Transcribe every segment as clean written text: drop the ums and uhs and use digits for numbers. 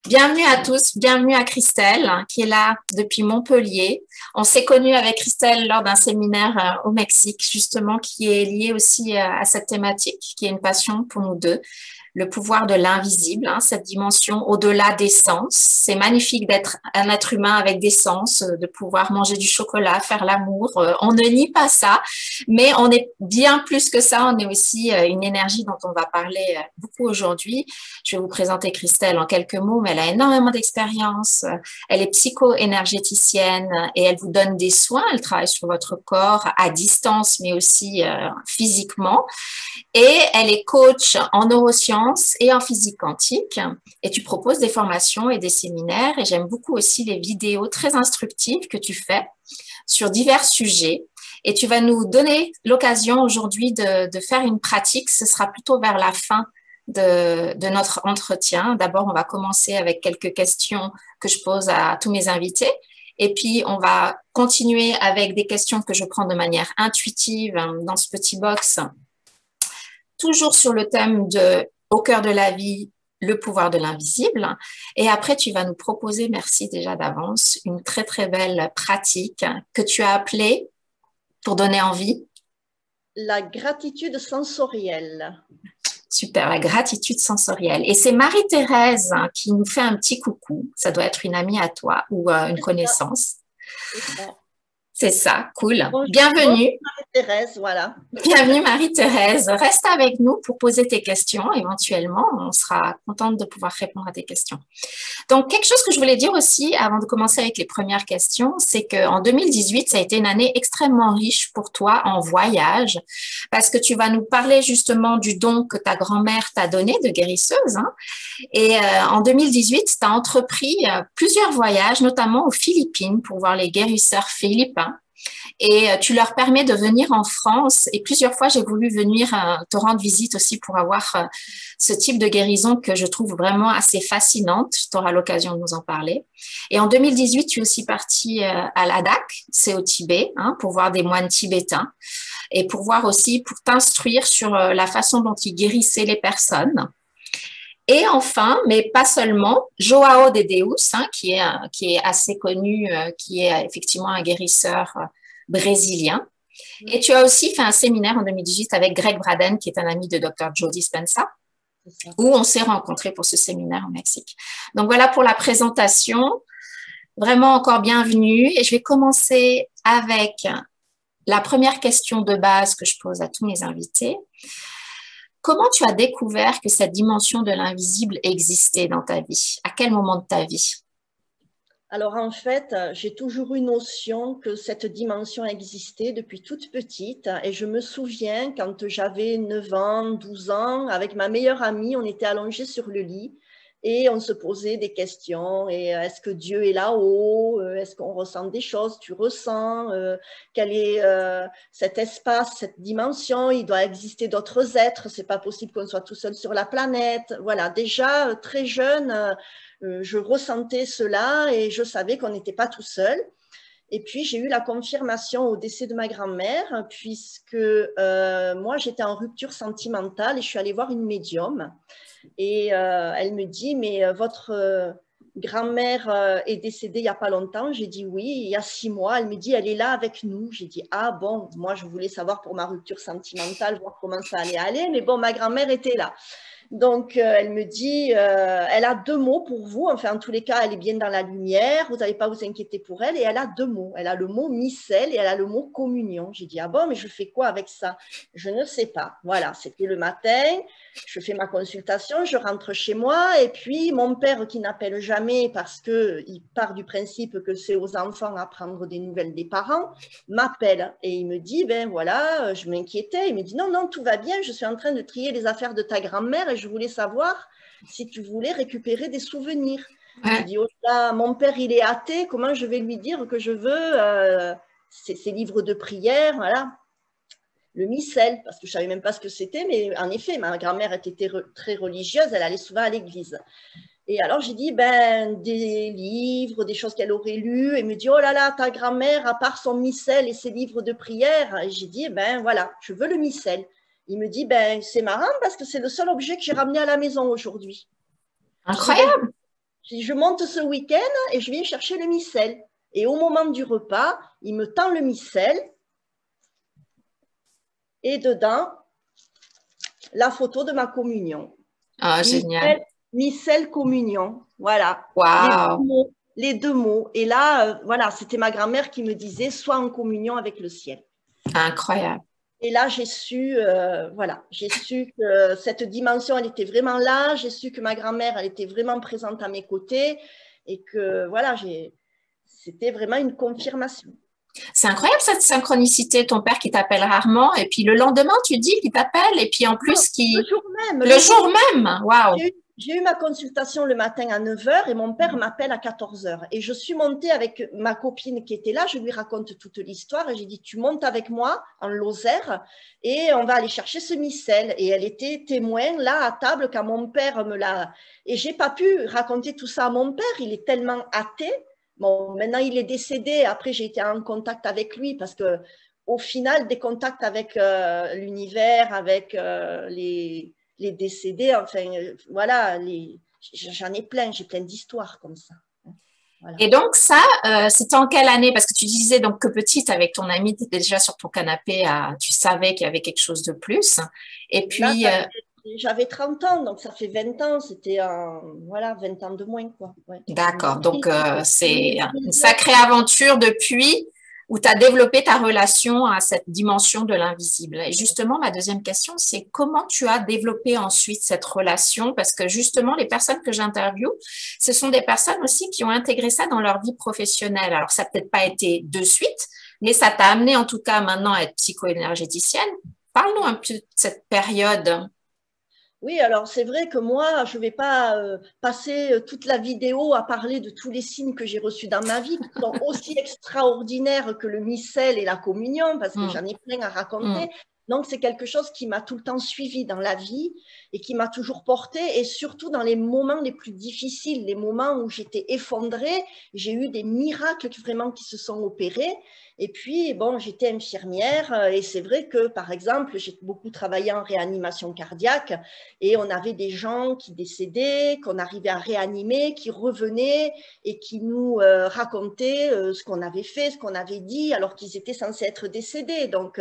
Bienvenue à tous, bienvenue à Christelle qui est là depuis Montpellier. On s'est connus avec Christelle lors d'un séminaire au Mexique justement qui est lié aussi à cette thématique, qui est une passion pour nous deux, le pouvoir de l'invisible, hein, cette dimension au-delà des sens. C'est magnifique d'être un être humain avec des sens, de pouvoir manger du chocolat, faire l'amour. On ne nie pas ça, mais on est bien plus que ça. On est aussi une énergie dont on va parler beaucoup aujourd'hui. Je vais vous présenter Christelle en quelques mots, mais elle a énormément d'expérience. Elle est psycho-énergéticienne et elle vous donne des soins. Elle travaille sur votre corps à distance, mais aussi physiquement. Et elle est coach en neurosciences et en physique quantique. Et tu proposes des formations et des séminaires. Et j'aime beaucoup aussi les vidéos très instructives que tu fais sur divers sujets. Et tu vas nous donner l'occasion aujourd'hui de faire une pratique. Ce sera plutôt vers la fin de notre entretien. D'abord, on va commencer avec quelques questions que je pose à tous mes invités. Et puis, on va continuer avec des questions que je prends de manière intuitive dans ce petit box, toujours sur le thème de Au cœur de la vie, le pouvoir de l'invisible. Et après, tu vas nous proposer, merci déjà d'avance, une très, très belle pratique que tu as appelée, pour donner envie, la gratitude sensorielle. Super, la gratitude sensorielle. Et c'est Marie-Thérèse qui nous fait un petit coucou. Ça doit être une amie à toi ou une connaissance. C'est ça. C'est ça, cool. Bonjour, Bienvenue. Marie-Thérèse, voilà. Bienvenue Marie-Thérèse. Reste avec nous pour poser tes questions. Éventuellement, on sera contente de pouvoir répondre à tes questions. Donc, quelque chose que je voulais dire aussi avant de commencer avec les premières questions, c'est qu'en 2018, ça a été une année extrêmement riche pour toi en voyage, parce que tu vas nous parler justement du don que ta grand-mère t'a donné de guérisseuse. Hein. Et en 2018, tu as entrepris plusieurs voyages, notamment aux Philippines, pour voir les guérisseurs philippins. Et tu leur permets de venir en France. Et plusieurs fois, j'ai voulu venir te rendre visite aussi pour avoir ce type de guérison que je trouve vraiment assez fascinante. Tu auras l'occasion de nous en parler. Et en 2018, tu es aussi parti à Ladakh, c'est au Tibet, hein, pour voir des moines tibétains et pour voir aussi, pour t'instruire sur la façon dont ils guérissaient les personnes. Et enfin, mais pas seulement, Joao de Deus, hein, qui est assez connu, qui est effectivement un guérisseur brésilien. Et tu as aussi fait un séminaire en 2018 avec Greg Braden, qui est un ami de Dr. Joe Dispenza, où on s'est rencontrés pour ce séminaire au Mexique. Donc voilà pour la présentation. Vraiment encore bienvenue. Et je vais commencer avec la première question de base que je pose à tous mes invités. Comment tu as découvert que cette dimension de l'invisible existait dans ta vie? À quel moment de ta vie? Alors en fait, j'ai toujours eu notion que cette dimension existait depuis toute petite et je me souviens quand j'avais 9 ans, 12 ans, avec ma meilleure amie, on était allongés sur le lit et on se posait des questions. Et est-ce que Dieu est là-haut? Est-ce qu'on ressent des choses? Tu ressens? Quel est cet espace, cette dimension? Il doit exister d'autres êtres. C'est pas possible qu'on soit tout seul sur la planète. Voilà, déjà très jeune, je ressentais cela et je savais qu'on n'était pas tout seul. Et puis, j'ai eu la confirmation au décès de ma grand-mère, puisque moi, j'étais en rupture sentimentale et je suis allée voir une médium. Et elle me dit, mais votre grand-mère est décédée il n'y a pas longtemps. J'ai dit oui, il y a 6 mois. Elle me dit, elle est là avec nous. J'ai dit, ah bon, moi, je voulais savoir pour ma rupture sentimentale, voir comment ça allait aller. Mais bon, ma grand-mère était là. Donc, elle me dit, elle a 2 mots pour vous. Enfin, en tous les cas, elle est bien dans la lumière. Vous n'allez pas vous inquiéter pour elle. Et elle a 2 mots. Elle a le mot micelle et elle a le mot communion. J'ai dit, ah bon, mais je fais quoi avec ça? Je ne sais pas. Voilà, c'était le matin. Je fais ma consultation, je rentre chez moi. Et puis, mon père, qui n'appelle jamais parce qu'il part du principe que c'est aux enfants à prendre des nouvelles des parents, m'appelle. Et il me dit, ben voilà, je m'inquiétais. Il me dit, non, non, tout va bien. Je suis en train de trier les affaires de ta grand-mère et je voulais savoir si tu voulais récupérer des souvenirs. Ouais. Je dis, oh là, mon père, il est athée, comment je vais lui dire que je veux ces livres de prière, voilà. Le missel, parce que je ne savais même pas ce que c'était, mais en effet, ma grand-mère était très religieuse, elle allait souvent à l'église. Et alors, j'ai dit, ben, des livres, des choses qu'elle aurait lues. Et me dit, oh là là, ta grand-mère, à part son missel et ses livres de prière. Et j'ai dit, ben voilà, je veux le missel. Il me dit, ben c'est marrant parce que c'est le seul objet que j'ai ramené à la maison aujourd'hui. Incroyable. Puis je monte ce week-end et je viens chercher le micelle. Et au moment du repas, il me tend le micelle et dedans, la photo de ma communion. Ah, génial. Micelle communion, voilà. Waouh. Les deux mots. Et là, voilà, c'était ma grand-mère qui me disait, sois en communion avec le ciel. Incroyable. Et là, j'ai su, voilà, j'ai su que cette dimension, elle était vraiment là. J'ai su que ma grand-mère, elle était vraiment présente à mes côtés et que, voilà, c'était vraiment une confirmation. C'est incroyable cette synchronicité, ton père qui t'appelle rarement et puis le lendemain tu dis qu'il t'appelle et puis en plus Le jour même. Le jour même, waouh. J'ai eu ma consultation le matin à 9 h et mon père m'appelle à 14 h. Et je suis montée avec ma copine qui était là, je lui raconte toute l'histoire et j'ai dit tu montes avec moi en Lozère et on va aller chercher ce micelle. Et elle était témoin là à table quand mon père me l'a... Et j'ai pas pu raconter tout ça à mon père, il est tellement athée. Bon, maintenant il est décédé, après j'ai été en contact avec lui parce que au final, des contacts avec l'univers, avec les décédés, enfin, voilà, j'en ai plein, j'ai plein d'histoires comme ça. Voilà. Et donc ça, c'était en quelle année? Parce que tu disais donc que petite, avec ton ami, tu étais déjà sur ton canapé, tu savais qu'il y avait quelque chose de plus. Et puis... Là, j'avais 30 ans, donc ça fait 20 ans, c'était voilà, 20 ans de moins, quoi. Ouais. D'accord, donc c'est une sacrée aventure depuis où tu as développé ta relation à cette dimension de l'invisible. Et justement, ma deuxième question, c'est comment tu as développé ensuite cette relation? Parce que justement, les personnes que j'interviewe, ce sont des personnes aussi qui ont intégré ça dans leur vie professionnelle. Alors, ça n'a peut-être pas été de suite, mais ça t'a amené en tout cas maintenant à être psycho-énergéticienne. Parle-nous un peu de cette période. Oui, alors c'est vrai que moi, je ne vais pas passer toute la vidéo à parler de tous les signes que j'ai reçus dans ma vie, qui sont aussi extraordinaires que le micelle et la communion, parce que j'en ai plein à raconter. Donc, c'est quelque chose qui m'a tout le temps suivi dans la vie et qui m'a toujours porté, et surtout dans les moments les plus difficiles, les moments où j'étais effondrée, j'ai eu des miracles vraiment qui se sont opérés. Et puis, bon, j'étais infirmière et c'est vrai que, par exemple, j'ai beaucoup travaillé en réanimation cardiaque et on avait des gens qui décédaient, qu'on arrivait à réanimer, qui revenaient et qui nous racontaient ce qu'on avait fait, ce qu'on avait dit, alors qu'ils étaient censés être décédés. Donc,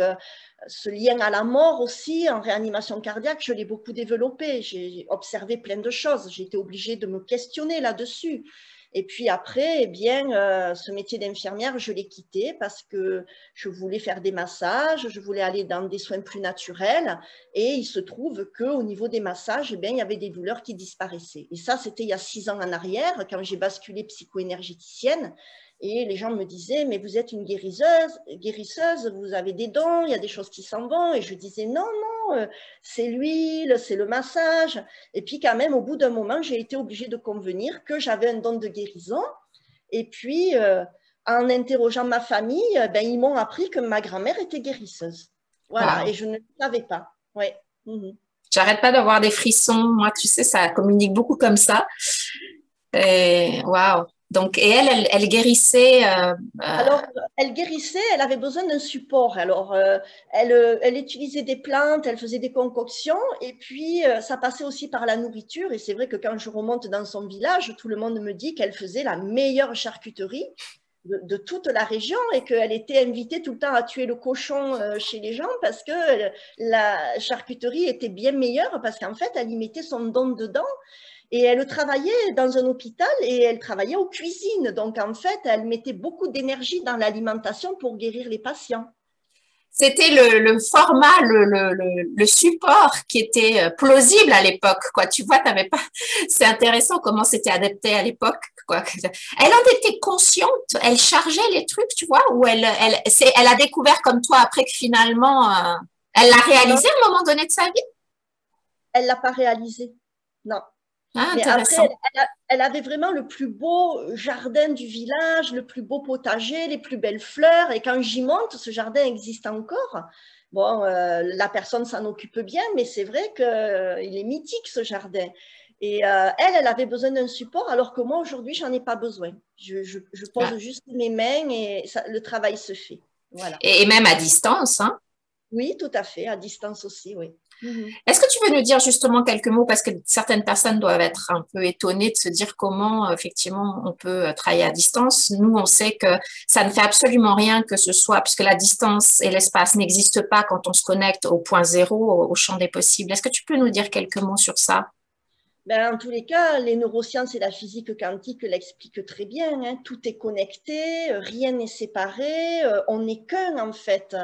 ce lien à la mort aussi, en réanimation cardiaque, je l'ai beaucoup développé. J'ai observé plein de choses. J'ai été obligée de me questionner là-dessus. Et puis après, eh bien, ce métier d'infirmière, je l'ai quitté parce que je voulais faire des massages, je voulais aller dans des soins plus naturels. Et il se trouve qu'au niveau des massages, eh bien, il y avait des douleurs qui disparaissaient. Et ça, c'était il y a 6 ans en arrière, quand j'ai basculé psycho-énergéticienne. Et les gens me disaient, mais vous êtes une guérisseuse, vous avez des dons, il y a des choses qui s'en vont. Et je disais, non, non, c'est l'huile, c'est le massage. Et puis quand même, au bout d'un moment, j'ai été obligée de convenir que j'avais un don de guérison. Et puis, en interrogeant ma famille, ben, ils m'ont appris que ma grand-mère était guérisseuse. Voilà, et je ne le savais pas. Ouais. J'arrête pas d'avoir des frissons. Moi, tu sais, ça communique beaucoup comme ça. Et waouh. Donc, et elle guérissait. Alors, elle guérissait, elle avait besoin d'un support. Alors, elle utilisait des plantes, elle faisait des concoctions, et puis ça passait aussi par la nourriture. Et c'est vrai que quand je remonte dans son village, tout le monde me dit qu'elle faisait la meilleure charcuterie de toute la région et qu'elle était invitée tout le temps à tuer le cochon chez les gens parce que la charcuterie était bien meilleure parce qu'en fait, elle y mettait son don dedans. Et elle travaillait dans un hôpital et elle travaillait aux cuisines. Donc, en fait, elle mettait beaucoup d'énergie dans l'alimentation pour guérir les patients. C'était le format, le support qui était plausible à l'époque, quoi. Tu vois, t'avais pas. C'est intéressant comment c'était adapté à l'époque, quoi. Elle en était consciente, elle chargeait les trucs, tu vois, ou elle a découvert comme toi après que finalement, elle l'a réalisé à un moment donné de sa vie. Elle l'a pas réalisé, non. Ah, mais après, elle avait vraiment le plus beau jardin du village, le plus beau potager, les plus belles fleurs. Et quand j'y monte, ce jardin existe encore. Bon, la personne s'en occupe bien, mais c'est vrai qu'il est mythique, ce jardin. Et elle avait besoin d'un support, alors que moi, aujourd'hui, j'en ai pas besoin. Je pose juste mes mains et ça, le travail se fait. Voilà. Et même à distance, hein? Oui, tout à fait, à distance aussi, oui. Mhm. Est-ce que tu veux nous dire justement quelques mots parce que certaines personnes doivent être un peu étonnées de se dire comment effectivement on peut travailler à distance. Nous, on sait que ça ne fait absolument rien que ce soit puisque la distance et l'espace n'existent pas quand on se connecte au point zéro, au champ des possibles. Est-ce que tu peux nous dire quelques mots sur ça? Ben, en tous les cas, les neurosciences et la physique quantique l'expliquent très bien, hein. Tout est connecté, rien n'est séparé, on n'est qu'un en fait.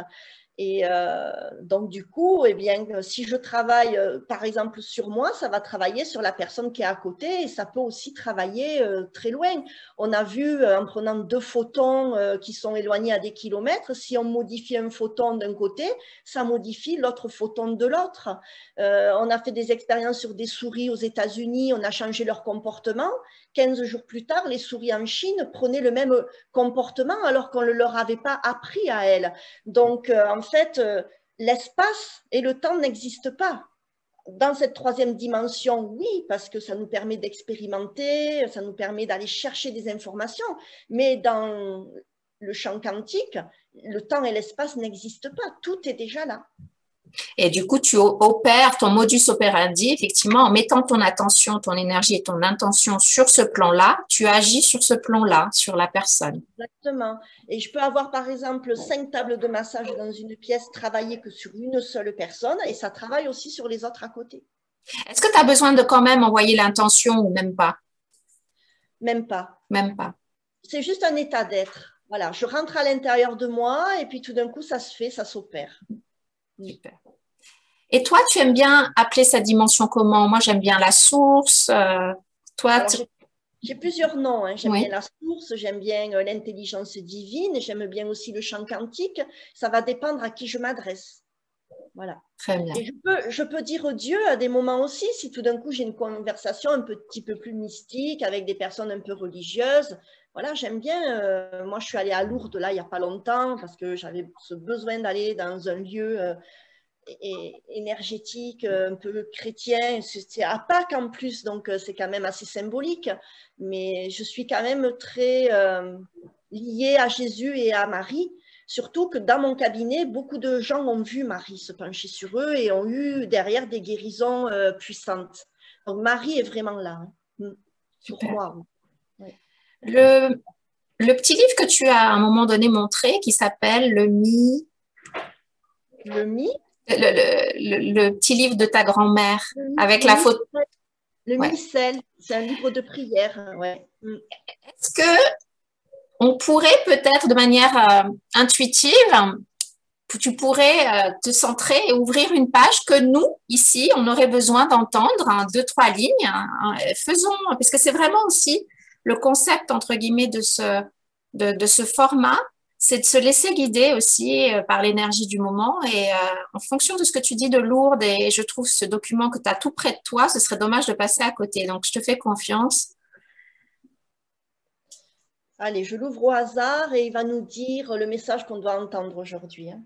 Et donc, du coup, eh bien, si je travaille, par exemple, sur moi, ça va travailler sur la personne qui est à côté et ça peut aussi travailler très loin. On a vu, en prenant deux photons qui sont éloignés à des kilomètres, si on modifie un photon d'un côté, ça modifie l'autre photon de l'autre. On a fait des expériences sur des souris aux États-Unis, on a changé leur comportement. 15 jours plus tard, les souris en Chine prenaient le même comportement alors qu'on ne leur avait pas appris à elles. Donc, en fait, l'espace et le temps n'existent pas. Dans cette troisième dimension, oui, parce que ça nous permet d'expérimenter, ça nous permet d'aller chercher des informations, mais dans le champ quantique, le temps et l'espace n'existent pas, tout est déjà là. Et du coup, tu opères ton modus operandi, effectivement, en mettant ton attention, ton énergie et ton intention sur ce plan-là, tu agis sur ce plan-là, sur la personne. Exactement. Et je peux avoir, par exemple, 5 tables de massage dans une pièce, travailler que sur une seule personne, et ça travaille aussi sur les autres à côté. Est-ce que tu as besoin de quand même envoyer l'intention ou même pas? Même pas. Même pas. C'est juste un état d'être. Voilà, je rentre à l'intérieur de moi et puis tout d'un coup, ça se fait, ça s'opère. Super. Et toi, tu aimes bien appeler cette dimension comment? Moi, j'aime bien la source. Toi, Alors, j'ai plusieurs noms, hein. J'aime bien oui, la source, j'aime bien l'intelligence divine, j'aime bien aussi le champ quantique. Ça va dépendre à qui je m'adresse. Voilà. très bien. Et je peux dire Dieu à des moments aussi, si tout d'un coup j'ai une conversation un petit peu plus mystique avec des personnes un peu religieuses. Voilà, j'aime bien. Moi, je suis allée à Lourdes là il n'y a pas longtemps parce que j'avais ce besoin d'aller dans un lieu énergétique, un peu chrétien. C'est à Pâques en plus, donc c'est quand même assez symbolique. Mais je suis quand même très liée à Jésus et à Marie. Surtout que dans mon cabinet, beaucoup de gens ont vu Marie se pencher sur eux et ont eu derrière des guérisons puissantes. Donc Marie est vraiment là, hein, pour Super. moi. Oui. Le, le petit livre que tu as à un moment donné montré, qui s'appelle Le mi, le petit livre de ta grand-mère, avec le la mi, photo. le Ouais. micelle, c'est un livre de prière. Ouais. Est-ce que on pourrait peut-être de manière intuitive, tu pourrais te centrer et ouvrir une page que nous, ici, on aurait besoin d'entendre, hein, deux, trois lignes. Faisons, parce que c'est vraiment aussi le concept, entre guillemets, de ce format, c'est de se laisser guider aussi par l'énergie du moment. Et en fonction de ce que tu dis de Lourdes, et je trouve ce document que tu as tout près de toi, ce serait dommage de passer à côté. Donc, je te fais confiance. Allez, je l'ouvre au hasard et il va nous dire le message qu'on doit entendre aujourd'hui, hein.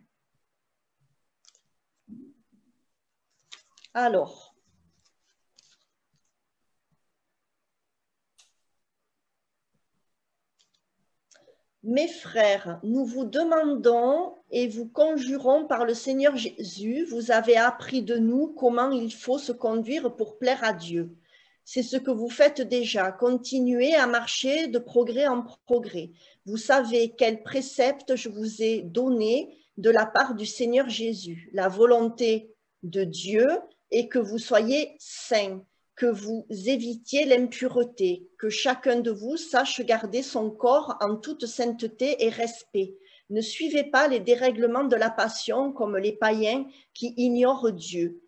Alors, mes frères, nous vous demandons et vous conjurons par le Seigneur Jésus, vous avez appris de nous comment il faut se conduire pour plaire à Dieu. C'est ce que vous faites déjà. Continuez à marcher de progrès en progrès. Vous savez quels préceptes je vous ai donnés de la part du Seigneur Jésus. La volonté de Dieu est que vous soyez saints, que vous évitiez l'impureté, que chacun de vous sache garder son corps en toute sainteté et respect. Ne suivez pas les dérèglements de la passion comme les païens qui ignorent Dieu.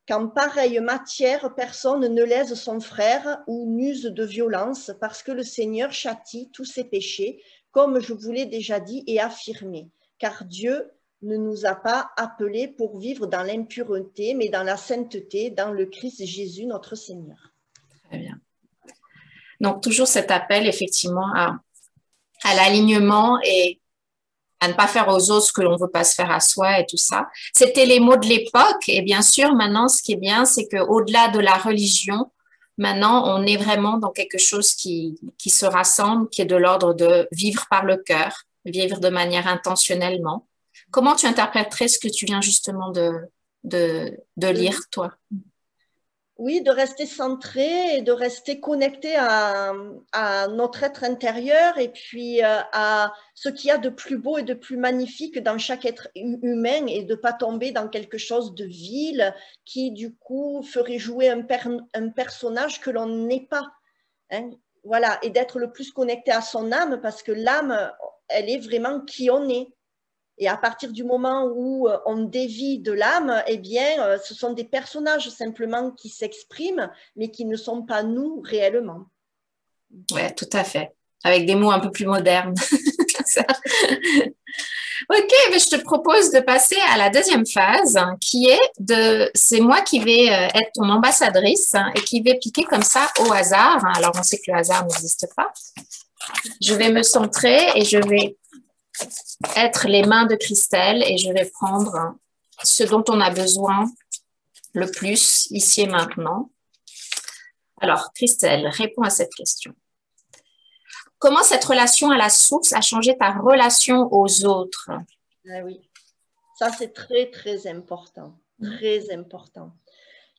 Qu'en pareille matière, personne ne lèse son frère ou n'use de violence, parce que le Seigneur châtie tous ses péchés, comme je vous l'ai déjà dit et affirmé. Car Dieu ne nous a pas appelés pour vivre dans l'impureté, mais dans la sainteté, dans le Christ Jésus, notre Seigneur. Très bien. Donc, toujours cet appel, effectivement, à l'alignement et à ne pas faire aux autres ce que l'on veut pas se faire à soi et tout ça. C'était les mots de l'époque. Et bien sûr, maintenant, ce qui est bien, c'est qu'au-delà de la religion, maintenant, on est vraiment dans quelque chose qui se rassemble, qui est de l'ordre de vivre par le cœur, vivre de manière intentionnellement. Comment tu interpréterais ce que tu viens justement de lire, toi? Oui, de rester centré et de rester connecté à notre être intérieur et puis à ce qu'il y a de plus beau et de plus magnifique dans chaque être humain et de ne pas tomber dans quelque chose de vil qui, du coup, ferait jouer un personnage que l'on n'est pas. Hein. Voilà, et d'être le plus connecté à son âme parce que l'âme, elle est vraiment qui on est. Et à partir du moment où on dévie de l'âme, eh bien, ce sont des personnages simplement qui s'expriment, mais qui ne sont pas nous réellement. Oui, tout à fait. Avec des mots un peu plus modernes. Ok, mais je te propose de passer à la deuxième phase, qui est c'est moi qui vais être ton ambassadrice et qui vais piquer comme ça au hasard. Alors, on sait que le hasard n'existe pas. Je vais me centrer et je vais être les mains de Christelle et je vais prendre ce dont on a besoin le plus ici et maintenant. Alors, Christelle, réponds à cette question. Comment cette relation à la source a changé ta relation aux autres? Ah oui, ça c'est très, très important. Très important.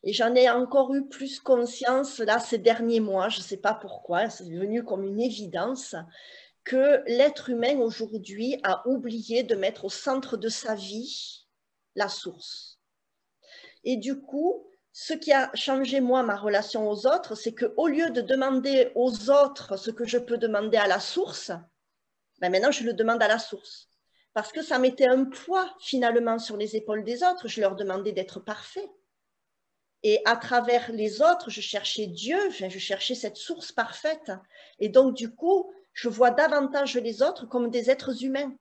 Et j'en ai encore eu plus conscience là ces derniers mois, je ne sais pas pourquoi, c'est devenu comme une évidence, que l'être humain aujourd'hui a oublié de mettre au centre de sa vie la source. Et du coup, ce qui a changé, moi, ma relation aux autres, c'est qu'au lieu de demander aux autres ce que je peux demander à la source, ben maintenant, je le demande à la source. Parce que ça mettait un poids, finalement, sur les épaules des autres. Je leur demandais d'être parfaits. Et à travers les autres, je cherchais Dieu, je cherchais cette source parfaite. Et donc, du coup, je vois davantage les autres comme des êtres humains,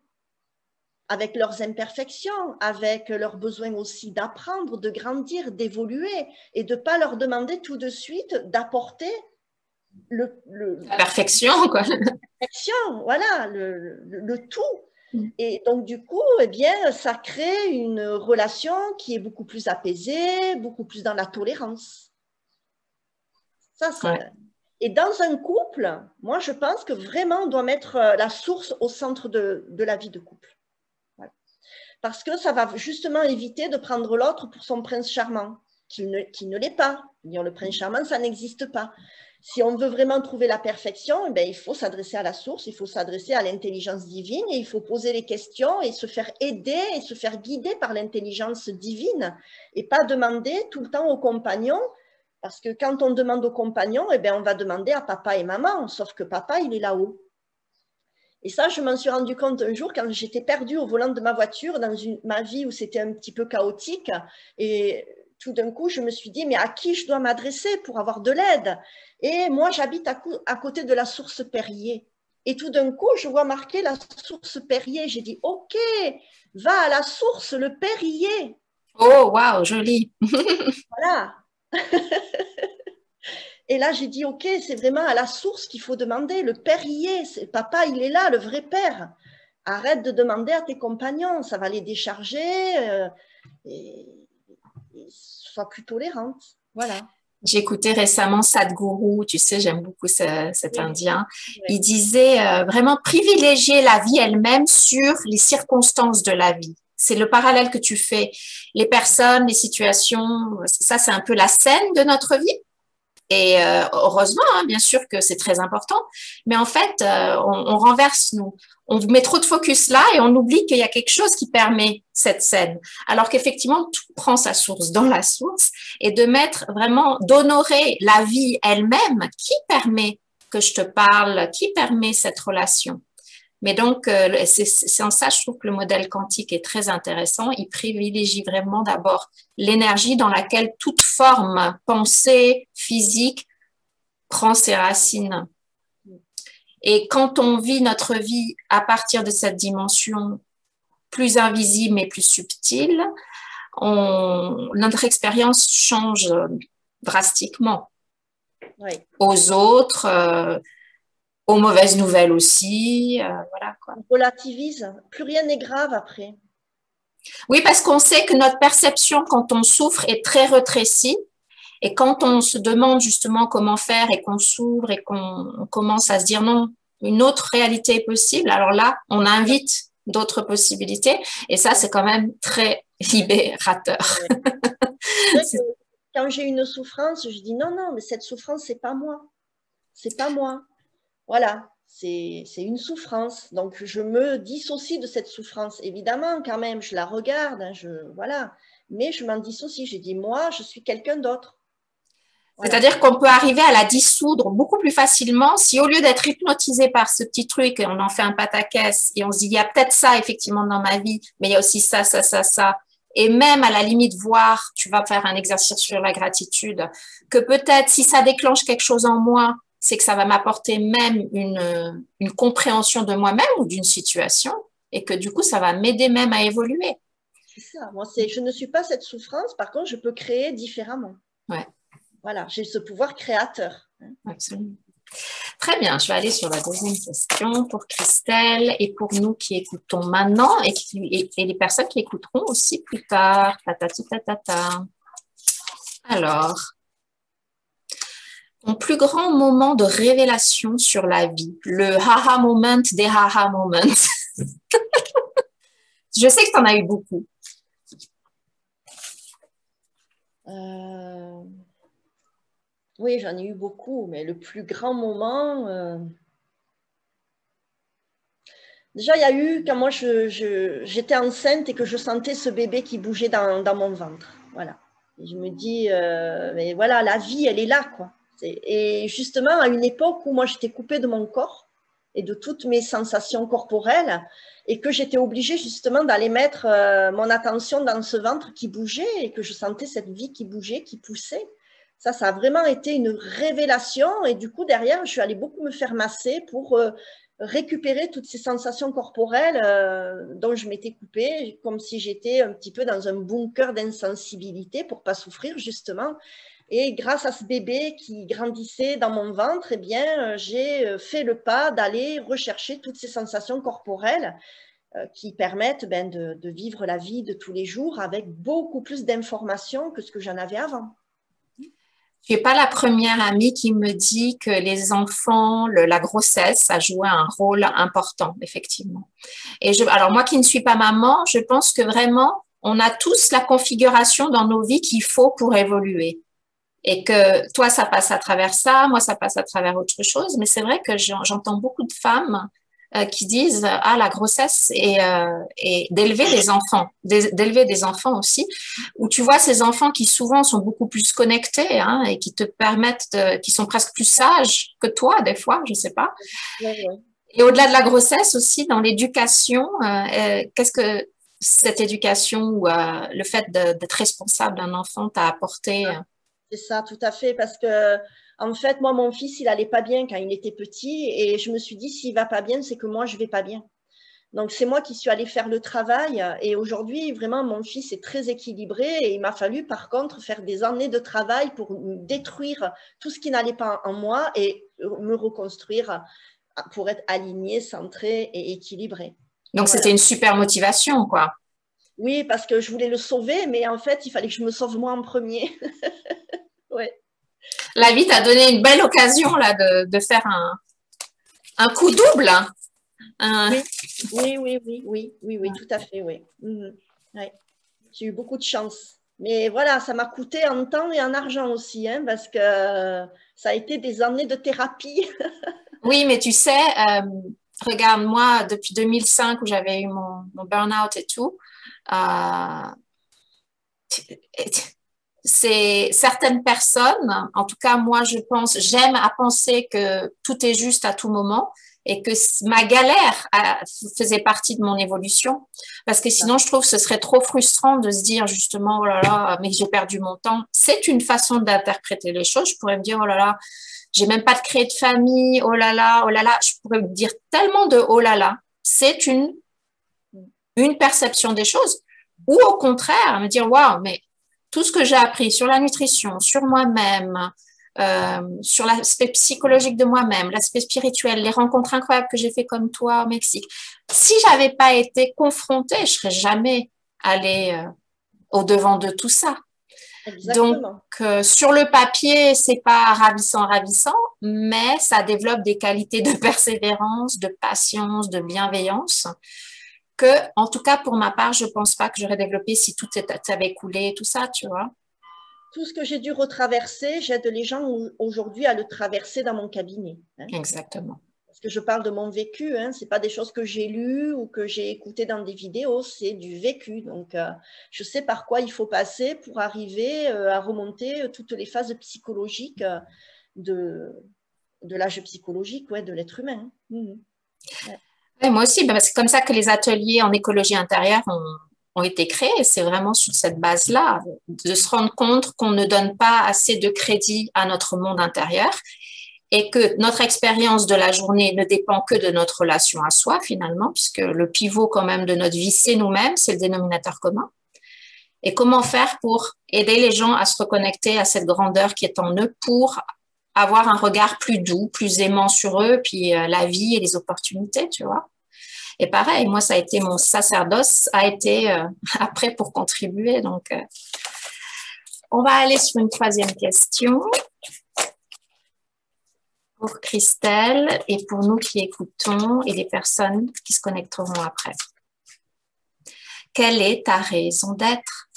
avec leurs imperfections, avec leurs besoins aussi d'apprendre, de grandir, d'évoluer, et de ne pas leur demander tout de suite d'apporter la perfection, quoi. La perfection, voilà, le tout. Et donc, du coup, eh bien, ça crée une relation qui est beaucoup plus apaisée, beaucoup plus dans la tolérance. Ça, c'est... Ouais. Et dans un couple, moi, je pense que vraiment, on doit mettre la source au centre de la vie de couple. Voilà. Parce que ça va justement éviter de prendre l'autre pour son prince charmant, qui ne l'est pas. Le prince charmant, ça n'existe pas. Si on veut vraiment trouver la perfection, eh bien, il faut s'adresser à la source, il faut s'adresser à l'intelligence divine et il faut poser les questions et se faire aider et se faire guider par l'intelligence divine et pas demander tout le temps aux compagnons, parce que quand on demande aux compagnons, eh bien, on va demander à papa et maman, sauf que papa, il est là-haut. Et ça, je m'en suis rendu compte un jour quand j'étais perdue au volant de ma voiture dans ma vie où c'était un petit peu chaotique. Et tout d'un coup, je me suis dit, mais à qui je dois m'adresser pour avoir de l'aide? Et moi, j'habite à côté de la source Perrier. Et tout d'un coup, je vois marquer la source Perrier. J'ai dit, OK, va à la source, le Perrier. Oh, waouh, joli. Voilà. Et là, j'ai dit, OK, c'est vraiment à la source qu'il faut demander. Le Perrier, papa, il est là, le vrai père. Arrête de demander à tes compagnons, ça va les décharger et sois plus tolérante. Voilà. J'ai écouté récemment Sadhguru, tu sais, j'aime beaucoup cet Indien. Oui. Il disait vraiment privilégier la vie elle-même sur les circonstances de la vie. C'est le parallèle que tu fais. Les personnes, les situations, ça c'est un peu la scène de notre vie. Et heureusement, hein, bien sûr que c'est très important, mais en fait, on renverse nous. On met trop de focus là et on oublie qu'il y a quelque chose qui permet cette scène. Alors qu'effectivement, tout prend sa source dans la source et de mettre vraiment, d'honorer la vie elle-même qui permet que je te parle, qui permet cette relation. Mais donc, c'est en ça, je trouve que le modèle quantique est très intéressant. Il privilégie vraiment d'abord l'énergie dans laquelle toute forme, pensée, physique, prend ses racines. Et quand on vit notre vie à partir de cette dimension plus invisible mais plus subtile, notre expérience change drastiquement. Oui. Aux autres, aux mauvaises nouvelles aussi, voilà quoi. On relativise, plus rien n'est grave après. Oui, parce qu'on sait que notre perception quand on souffre est très rétrécie et quand on se demande justement comment faire et qu'on s'ouvre et qu'on commence à se dire non, une autre réalité est possible, alors là, on invite d'autres possibilités et ça, c'est quand même très libérateur. Quand j'ai une souffrance, je dis non, non, mais cette souffrance, c'est pas moi. C'est pas moi. Voilà, c'est une souffrance. Donc, je me dissocie de cette souffrance. Évidemment, quand même, je la regarde, hein, voilà. Mais je m'en dissocie. J'ai dit, moi, je suis quelqu'un d'autre. Voilà. C'est-à-dire qu'on peut arriver à la dissoudre beaucoup plus facilement si au lieu d'être hypnotisé par ce petit truc, on en fait un pataquès et on se dit, il y a peut-être ça effectivement dans ma vie, mais il y a aussi ça, ça, ça, ça. Et même à la limite voir, tu vas faire un exercice sur la gratitude, que peut-être si ça déclenche quelque chose en moi, c'est que ça va m'apporter même une compréhension de moi-même ou d'une situation et que du coup, ça va m'aider même à évoluer. C'est ça. Moi, je ne suis pas cette souffrance. Par contre, je peux créer différemment. Ouais. Voilà, j'ai ce pouvoir créateur. Absolument. Très bien, je vais aller sur la deuxième question pour Christelle et pour nous qui écoutons maintenant et les personnes qui écouteront aussi plus tard. Alors, ton plus grand moment de révélation sur la vie, le haha moment des haha moments. Je sais que tu en as eu beaucoup. Oui, j'en ai eu beaucoup, mais le plus grand moment... Déjà, il y a eu, quand moi j'étais enceinte et que je sentais ce bébé qui bougeait dans mon ventre. Voilà. Et je me dis, mais voilà, la vie, elle est là, quoi. Et justement, à une époque où moi j'étais coupée de mon corps et de toutes mes sensations corporelles et que j'étais obligée justement d'aller mettre mon attention dans ce ventre qui bougeait et que je sentais cette vie qui bougeait, qui poussait. Ça a vraiment été une révélation et du coup, derrière, je suis allée beaucoup me faire masser pour récupérer toutes ces sensations corporelles dont je m'étais coupée, comme si j'étais un petit peu dans un bunker d'insensibilité pour ne pas souffrir, justement. Et grâce à ce bébé qui grandissait dans mon ventre, eh bien, j'ai fait le pas d'aller rechercher toutes ces sensations corporelles qui permettent de vivre la vie de tous les jours avec beaucoup plus d'informations que ce que j'en avais avant. Tu n'es pas la première amie qui me dit que les enfants, la grossesse a joué un rôle important, effectivement. Et alors moi qui ne suis pas maman, je pense que vraiment, on a tous la configuration dans nos vies qu'il faut pour évoluer. Et que toi, ça passe à travers ça, moi, ça passe à travers autre chose. Mais c'est vrai que j'entends beaucoup de femmes qui disent ah la grossesse et d'élever des enfants, d'élever des enfants aussi, où tu vois ces enfants qui souvent sont beaucoup plus connectés hein, et qui te permettent, qui sont presque plus sages que toi des fois, je sais pas. Ouais. Et au-delà de la grossesse aussi, dans l'éducation, qu'est-ce que cette éducation ou le fait d'être responsable d'un enfant t'a apporté? C'est ça, tout à fait, parce que en fait, moi, mon fils, il allait pas bien quand il était petit, et je me suis dit, s'il va pas bien, c'est que moi, je vais pas bien. Donc, c'est moi qui suis allée faire le travail, et aujourd'hui, vraiment, mon fils est très équilibré, et il m'a fallu, par contre, faire des années de travail pour détruire tout ce qui n'allait pas en moi et me reconstruire pour être aligné, centré et équilibré. Donc, voilà. C'était une super motivation, quoi. Oui, parce que je voulais le sauver, mais en fait, il fallait que je me sauve moi en premier. Ouais. La vie t'a donné une belle occasion là de faire un coup double. Oui, tout à fait, oui. Ouais. J'ai eu beaucoup de chance. Mais voilà, ça m'a coûté en temps et en argent aussi, hein, parce que ça a été des années de thérapie. Oui, mais tu sais, regarde, moi, depuis 2005 où j'avais eu mon burn-out et tout, c'est certaines personnes, en tout cas moi je pense, j'aime à penser que tout est juste à tout moment et que ma galère faisait partie de mon évolution parce que sinon je trouve que ce serait trop frustrant de se dire justement oh là là mais j'ai perdu mon temps. C'est une façon d'interpréter les choses. Je pourrais me dire oh là là j'ai même pas de créer de famille, oh là là, je pourrais me dire tellement de oh là là. C'est une perception des choses ou au contraire me dire waouh mais tout ce que j'ai appris sur la nutrition, sur moi-même, sur l'aspect psychologique de moi-même, l'aspect spirituel, les rencontres incroyables que j'ai fait comme toi au Mexique. Si j'avais pas été confrontée, je serais jamais allée au devant de tout ça. Exactement. Donc, sur le papier, c'est pas ravissant, mais ça développe des qualités de persévérance, de patience, de bienveillance que, en tout cas, pour ma part, je pense pas que j'aurais développé si tout avait coulé, tout ça, tu vois. Tout ce que j'ai dû retraverser, j'aide les gens aujourd'hui à le traverser dans mon cabinet. Hein. Exactement. Parce que je parle de mon vécu, hein. Ce n'est pas des choses que j'ai lues ou que j'ai écoutées dans des vidéos, c'est du vécu. Donc, je sais par quoi il faut passer pour arriver à remonter toutes les phases psychologiques de l'âge psychologique, ouais, de l'être humain. Mmh. Ouais. Ouais, moi aussi, parce que c'est comme ça que les ateliers en écologie intérieure ont été créés. C'est vraiment sur cette base-là, de se rendre compte qu'on ne donne pas assez de crédit à notre monde intérieur et que notre expérience de la journée ne dépend que de notre relation à soi, finalement, puisque le pivot quand même de notre vie, c'est nous-mêmes, c'est le dénominateur commun. Et comment faire pour aider les gens à se reconnecter à cette grandeur qui est en eux pour avoir un regard plus doux, plus aimant sur eux, puis la vie et les opportunités, tu vois. Et pareil, moi, ça a été mon sacerdoce, a été après pour contribuer. Donc, on va aller sur une troisième question pour Christelle et pour nous qui écoutons et les personnes qui se connecteront après. Quelle est ta raison d'être?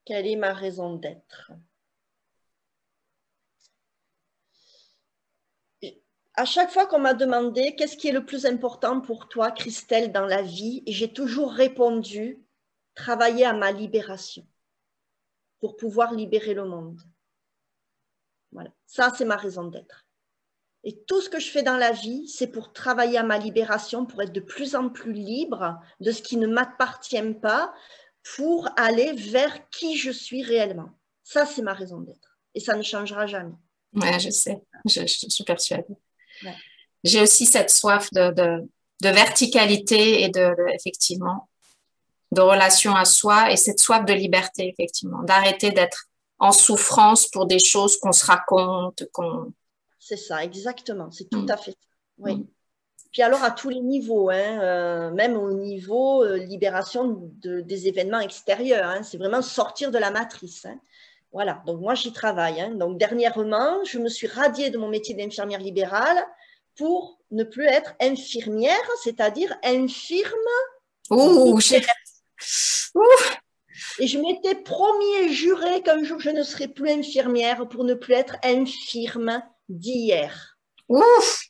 Quelle est ma raison d'être? À chaque fois qu'on m'a demandé qu'est-ce qui est le plus important pour toi, Christelle, dans la vie, et j'ai toujours répondu travailler à ma libération pour pouvoir libérer le monde. Voilà, ça c'est ma raison d'être. Et tout ce que je fais dans la vie, c'est pour travailler à ma libération, pour être de plus en plus libre de ce qui ne m'appartient pas, pour aller vers qui je suis réellement. Ça, c'est ma raison d'être. Et ça ne changera jamais. Ouais, je sais. Je suis persuadée. Ouais. J'ai aussi cette soif de verticalité et effectivement, de relation à soi et cette soif de liberté, effectivement, d'arrêter d'être en souffrance pour des choses qu'on se raconte, C'est ça, exactement. C'est tout à fait ça. Oui. Mm. Puis alors, à tous les niveaux, hein, même au niveau libération des événements extérieurs, hein, c'est vraiment sortir de la matrice. Hein. Voilà, donc moi, j'y travaille. Hein. Donc, dernièrement, je me suis radiée de mon métier d'infirmière libérale pour ne plus être infirmière, c'est-à-dire infirme. Ouh, Et je m'étais promis et juré qu'un jour, je ne serai plus infirmière pour ne plus être infirme d'hier. Ouf.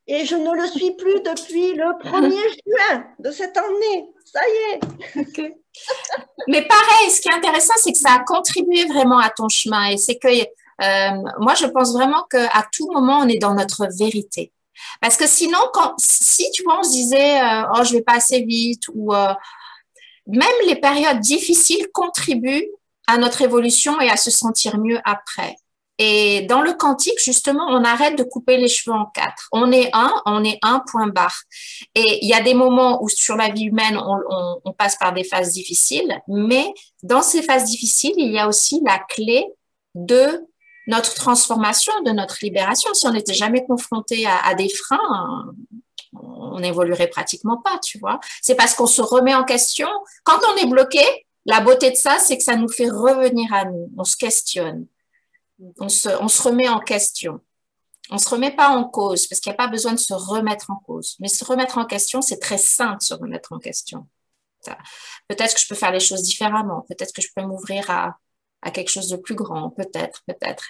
Et je ne le suis plus depuis le 1er juin de cette année. Ça y est. Okay. Mais pareil, ce qui est intéressant, c'est que ça a contribué vraiment à ton chemin. Et c'est que moi, je pense vraiment qu'à tout moment, on est dans notre vérité. Parce que sinon, si tu vois, on se disait, oh, je vais pas assez vite, ou même les périodes difficiles contribuent à notre évolution et à se sentir mieux après. Et dans le quantique, justement, on arrête de couper les cheveux en quatre. On est un point barre. Et il y a des moments où sur la vie humaine, on passe par des phases difficiles, mais dans ces phases difficiles, il y a aussi la clé de notre transformation, de notre libération. Si on n'était jamais confronté à des freins, on n'évoluerait pratiquement pas, tu vois. C'est parce qu'on se remet en question. Quand on est bloqué, la beauté de ça, c'est que ça nous fait revenir à nous. On se questionne. On se remet en question. On se remet pas en cause parce qu'il n'y a pas besoin de se remettre en cause. Mais se remettre en question, c'est très sain de se remettre en question. Peut-être que je peux faire les choses différemment. Peut-être que je peux m'ouvrir à quelque chose de plus grand. Peut-être.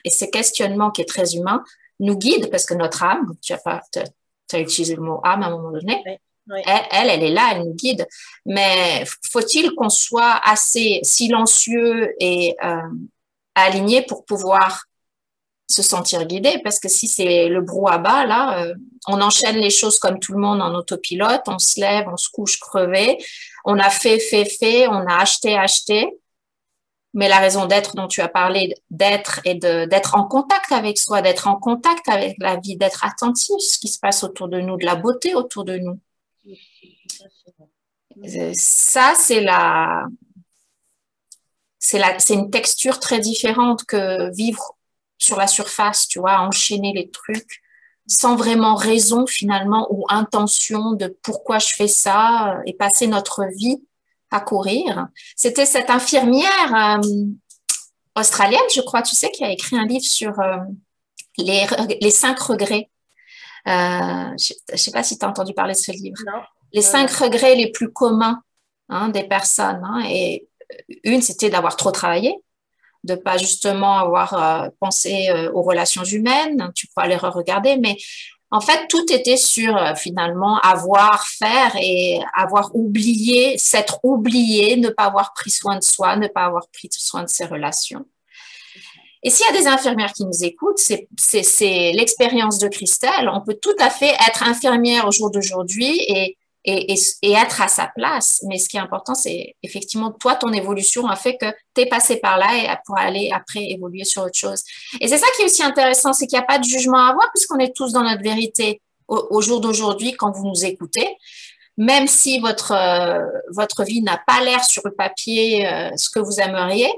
Et ce questionnement qui est très humain nous guide parce que notre âme, tu as utilisé le mot âme à un moment donné, oui. Elle est là, elle nous guide. Mais faut-il qu'on soit assez silencieux et aligné pour pouvoir se sentir guidé, parce que si c'est le brouhaha, là, on enchaîne les choses comme tout le monde en autopilote, on se lève, on se couche crevé, on a fait, on a acheté, mais la raison d'être dont tu as parlé, d'être et d'être en contact avec soi, d'être en contact avec la vie, d'être attentif à ce qui se passe autour de nous, de la beauté autour de nous. Ça, c'est une texture très différente que vivre sur la surface, tu vois, enchaîner les trucs sans vraiment raison finalement ou intention de pourquoi je fais ça et passer notre vie à courir. C'était cette infirmière australienne, je crois, tu sais, qui a écrit un livre sur les 5 regrets. Je ne sais pas si tu as entendu parler de ce livre. Non. Les Non, 5 non. regrets les plus communs des personnes. Et une, c'était d'avoir trop travaillé, de pas justement avoir pensé aux relations humaines. Tu pourras les re-regarder, mais en fait, tout était sur finalement avoir, faire et avoir oublié, s'être oublié, ne pas avoir pris soin de soi, ne pas avoir pris soin de ses relations. Et s'il y a des infirmières qui nous écoutent, c'est l'expérience de Christelle. On peut tout à fait être infirmière au jour d'aujourd'hui et être à sa place. Mais ce qui est important, c'est effectivement, toi, ton évolution a fait que tu es passé par là et pour aller après évoluer sur autre chose. Et c'est ça qui est aussi intéressant, c'est qu'il n'y a pas de jugement à avoir puisqu'on est tous dans notre vérité au jour d'aujourd'hui quand vous nous écoutez. Même si votre vie n'a pas l'air sur le papier ce que vous aimeriez,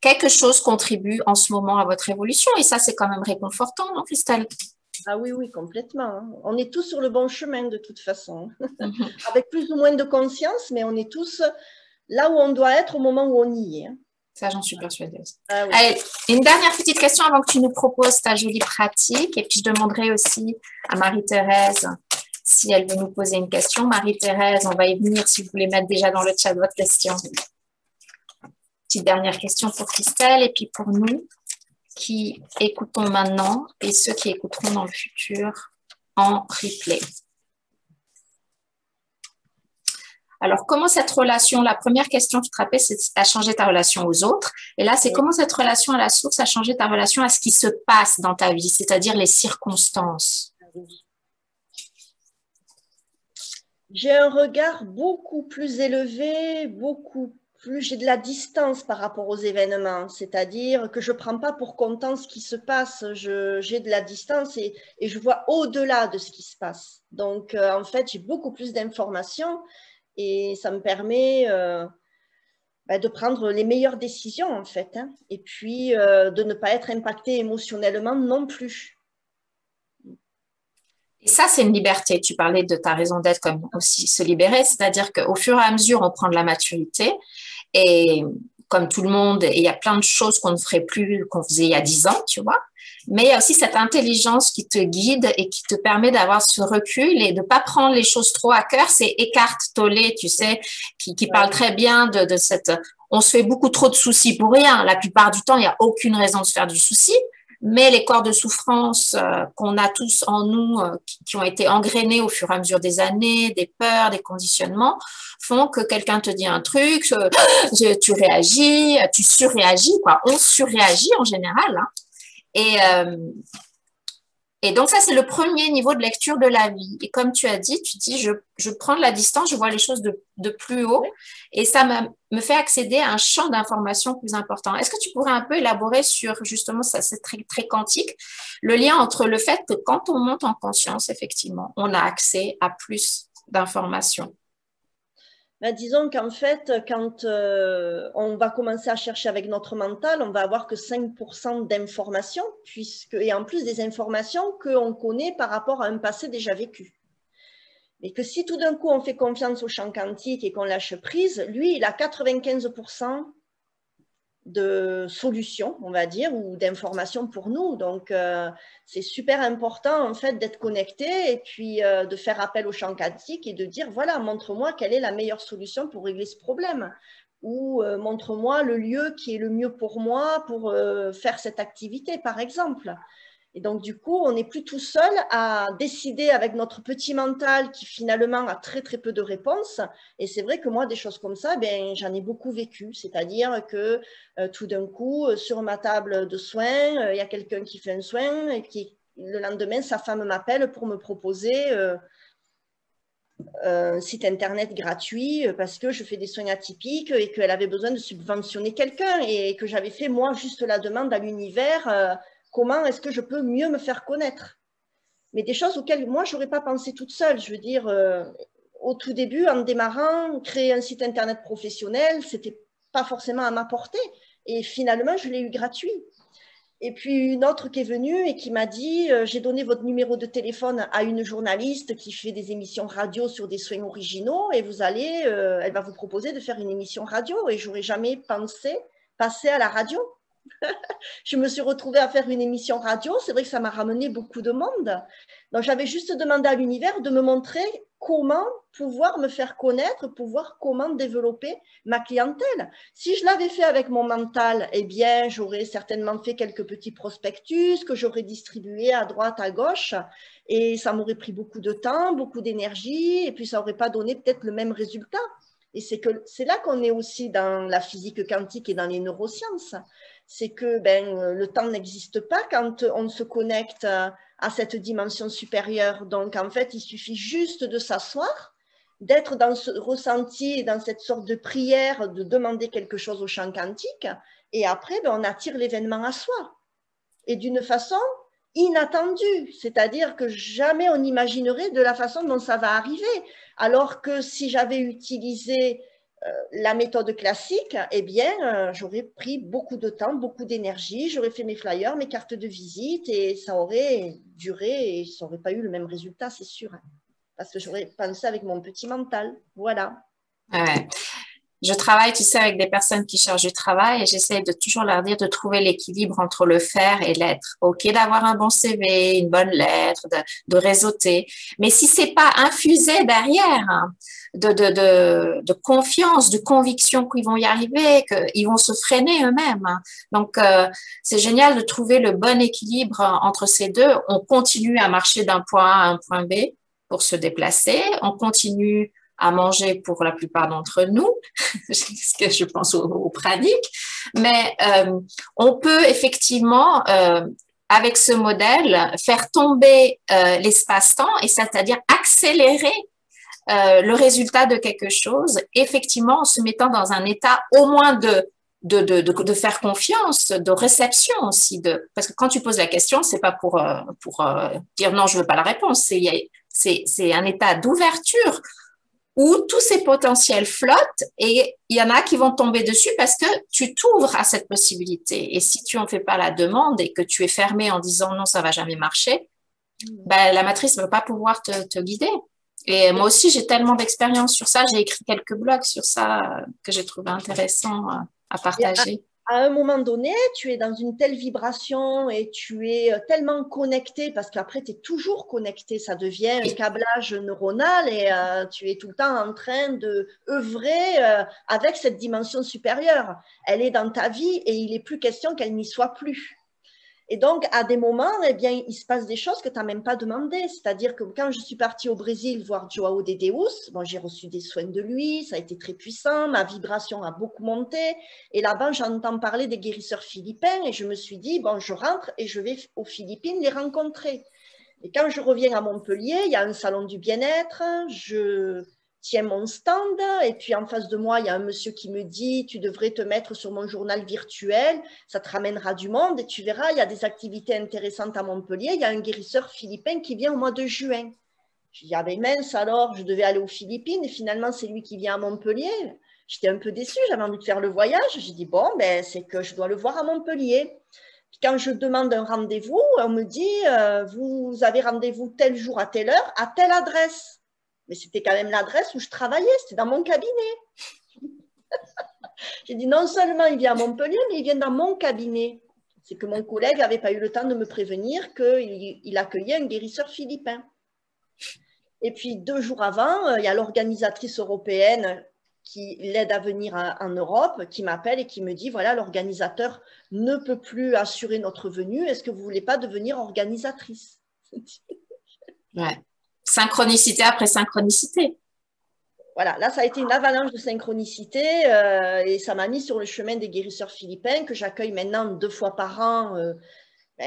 quelque chose contribue en ce moment à votre évolution. Et ça, c'est quand même réconfortant, non, Christelle? Ah oui, oui, complètement, hein. On est tous sur le bon chemin de toute façon. Mhm. Avec plus ou moins de conscience, mais on est tous là où on doit être au moment où on y est, hein. Ça, j'en suis persuadée. Ah oui. Allez, une dernière petite question avant que tu nous proposes ta jolie pratique. Et puis, je demanderai aussi à Marie-Thérèse si elle veut nous poser une question. Marie-Thérèse, on va y venir si vous voulez mettre déjà dans le chat votre question. Petite dernière question pour Christelle et puis pour nous qui écoutons maintenant et ceux qui écouteront dans le futur en replay. Alors, comment cette relation, la première question que tu te rappelles, c'est à changer ta relation aux autres. Et là, c'est comment cette relation à la source a changé ta relation à ce qui se passe dans ta vie, c'est-à-dire les circonstances. J'ai un regard beaucoup plus élevé, j'ai de la distance par rapport aux événements, c'est-à-dire que je ne prends pas pour content ce qui se passe, j'ai de la distance et je vois au-delà de ce qui se passe. Donc, en fait, j'ai beaucoup plus d'informations et ça me permet de prendre les meilleures décisions, en fait, hein, et puis de ne pas être impacté émotionnellement non plus. Et ça, c'est une liberté. Tu parlais de ta raison d'être comme aussi se libérer, c'est-à-dire qu'au fur et à mesure, on prend de la maturité et comme tout le monde, il y a plein de choses qu'on ne ferait plus, qu'on faisait il y a 10 ans, tu vois. Mais il y a aussi cette intelligence qui te guide et qui te permet d'avoir ce recul et de pas prendre les choses trop à cœur. C'est Eckhart Tolle, tu sais, qui parle très bien de cette, on se fait beaucoup trop de soucis pour rien. La plupart du temps, il n'y a aucune raison de se faire du souci. Mais les corps de souffrance qu'on a tous en nous, qui ont été engrainés au fur et à mesure des années, des peurs, des conditionnements, font que quelqu'un te dit un truc, tu réagis, tu surréagis, quoi. On surréagit en général, hein. Et donc ça, c'est le premier niveau de lecture de la vie. Et comme tu as dit, tu dis, je prends de la distance, je vois les choses de plus haut, et ça me fait accéder à un champ d'information plus important. Est-ce que tu pourrais un peu élaborer sur justement ça, c'est très, très quantique, le lien entre le fait que quand on monte en conscience, effectivement, on a accès à plus d'informations? Disons qu'en fait, quand on va commencer à chercher avec notre mental, on va avoir que 5% d'informations, et en plus des informations qu'on connaît par rapport à un passé déjà vécu. Mais que si tout d'un coup on fait confiance au champ quantique et qu'on lâche prise, lui, il a 95% de solutions, on va dire, ou d'informations pour nous. Donc, c'est super important, en fait, d'être connecté et puis de faire appel au champ quantique et de dire, voilà, montre-moi quelle est la meilleure solution pour régler ce problème. Ou montre-moi le lieu qui est le mieux pour moi pour faire cette activité, par exemple. Et donc, du coup, on n'est plus tout seul à décider avec notre petit mental qui finalement a très, très peu de réponses. Et c'est vrai que moi, des choses comme ça, j'en ai beaucoup vécu. C'est-à-dire que tout d'un coup, sur ma table de soins, il y a quelqu'un qui fait un soin et le lendemain, sa femme m'appelle pour me proposer un site internet gratuit parce que je fais des soins atypiques et qu'elle avait besoin de subventionner quelqu'un et que j'avais fait, moi, juste la demande à l'univers. Comment est-ce que je peux mieux me faire connaître? Mais des choses auxquelles moi, je n'aurais pas pensé toute seule. Je veux dire, au tout début, en démarrant, créer un site internet professionnel, ce n'était pas forcément à ma portée. Et finalement, je l'ai eu gratuit. Et puis une autre qui est venue et qui m'a dit, j'ai donné votre numéro de téléphone à une journaliste qui fait des émissions radio sur des soins originaux et elle va vous proposer de faire une émission radio. Et je n'aurais jamais pensé passer à la radio. Je me suis retrouvée à faire une émission radio. C'est vrai que ça m'a ramené beaucoup de monde. Donc, j'avais juste demandé à l'univers de me montrer comment pouvoir me faire connaître, pouvoir comment développer ma clientèle. Si je l'avais fait avec mon mental, eh bien, j'aurais certainement fait quelques petits prospectus que j'aurais distribués à droite, à gauche, et ça m'aurait pris beaucoup de temps, beaucoup d'énergie, et puis ça n'aurait pas donné peut-être le même résultat. Et c'est là qu'on est aussi dans la physique quantique et dans les neurosciences. C'est que le temps n'existe pas quand on se connecte à cette dimension supérieure. Donc, en fait, il suffit juste de s'asseoir, d'être dans ce ressenti et dans cette sorte de prière, de demander quelque chose au champ quantique, et après, on attire l'événement à soi. Et d'une façon inattendue, c'est-à-dire que jamais on imaginerait de la façon dont ça va arriver. Alors que si j'avais utilisé la méthode classique, eh bien, j'aurais pris beaucoup de temps, beaucoup d'énergie, j'aurais fait mes flyers, mes cartes de visite, et ça aurait duré et ça n'aurait pas eu le même résultat, c'est sûr. Parce que j'aurais pensé avec mon petit mental. Voilà. Ouais. Je travaille, tu sais, avec des personnes qui cherchent du travail et j'essaie de toujours leur dire de trouver l'équilibre entre le faire et l'être. OK, d'avoir un bon CV, une bonne lettre, de réseauter. Mais si c'est pas infusé derrière, hein, de confiance, de conviction qu'ils vont y arriver, qu'ils vont se freiner eux-mêmes. Hein. Donc, c'est génial de trouver le bon équilibre entre ces deux. On continue à marcher d'un point A à un point B pour se déplacer. On continue à manger pour la plupart d'entre nous, ce que je pense aux praniques, mais on peut effectivement, avec ce modèle, faire tomber l'espace-temps, et c'est-à-dire accélérer le résultat de quelque chose, effectivement en se mettant dans un état au moins de faire confiance, de réception aussi. Parce que quand tu poses la question, c'est pas pour dire non, je veux pas la réponse, c'est un état d'ouverture où tous ces potentiels flottent et il y en a qui vont tomber dessus parce que tu t'ouvres à cette possibilité. Et si tu n'en fais pas la demande et que tu es fermé en disant non, ça va jamais marcher, ben, la matrice ne va pas pouvoir te guider. Et moi aussi, j'ai tellement d'expérience sur ça. J'ai écrit quelques blogs sur ça que j'ai trouvé intéressant à partager. À un moment donné, tu es dans une telle vibration et tu es tellement connecté, parce qu'après, tu es toujours connecté, ça devient un câblage neuronal et tu es tout le temps en train de œuvrer avec cette dimension supérieure. Elle est dans ta vie et il n'est plus question qu'elle n'y soit plus. Et donc, à des moments, eh bien, il se passe des choses que tu n'as même pas demandé. C'est-à-dire que quand je suis partie au Brésil voir Joao de Deus, bon, j'ai reçu des soins de lui, ça a été très puissant, ma vibration a beaucoup monté. Et là-bas, j'entends parler des guérisseurs philippins et je me suis dit, bon, je rentre et je vais aux Philippines les rencontrer. Et quand je reviens à Montpellier, il y a un salon du bien-être, je tiens mon stand et puis en face de moi, il y a un monsieur qui me dit « Tu devrais te mettre sur mon journal virtuel, ça te ramènera du monde et tu verras, il y a des activités intéressantes à Montpellier, il y a un guérisseur philippin qui vient au mois de juin. » Je dis « Ah ben mince, alors je devais aller aux Philippines et finalement c'est lui qui vient à Montpellier. » J'étais un peu déçue, j'avais envie de faire le voyage. J'ai dit « Bon, ben c'est que je dois le voir à Montpellier. » Quand je demande un rendez-vous, on me dit « Vous avez rendez-vous tel jour à telle heure, à telle adresse. » Mais c'était quand même l'adresse où je travaillais, c'était dans mon cabinet. J'ai dit non seulement il vient à Montpellier, mais il vient dans mon cabinet. C'est que mon collègue n'avait pas eu le temps de me prévenir qu'il accueillait un guérisseur philippin. Et puis 2 jours avant, il y a l'organisatrice européenne qui l'aide à venir en Europe, qui m'appelle et qui me dit, voilà, l'organisateur ne peut plus assurer notre venue, est-ce que vous ne voulez pas devenir organisatrice? Ouais. Synchronicité après synchronicité. Voilà, là, ça a été une avalanche de synchronicité et ça m'a mis sur le chemin des guérisseurs philippins que j'accueille maintenant 2 fois par an,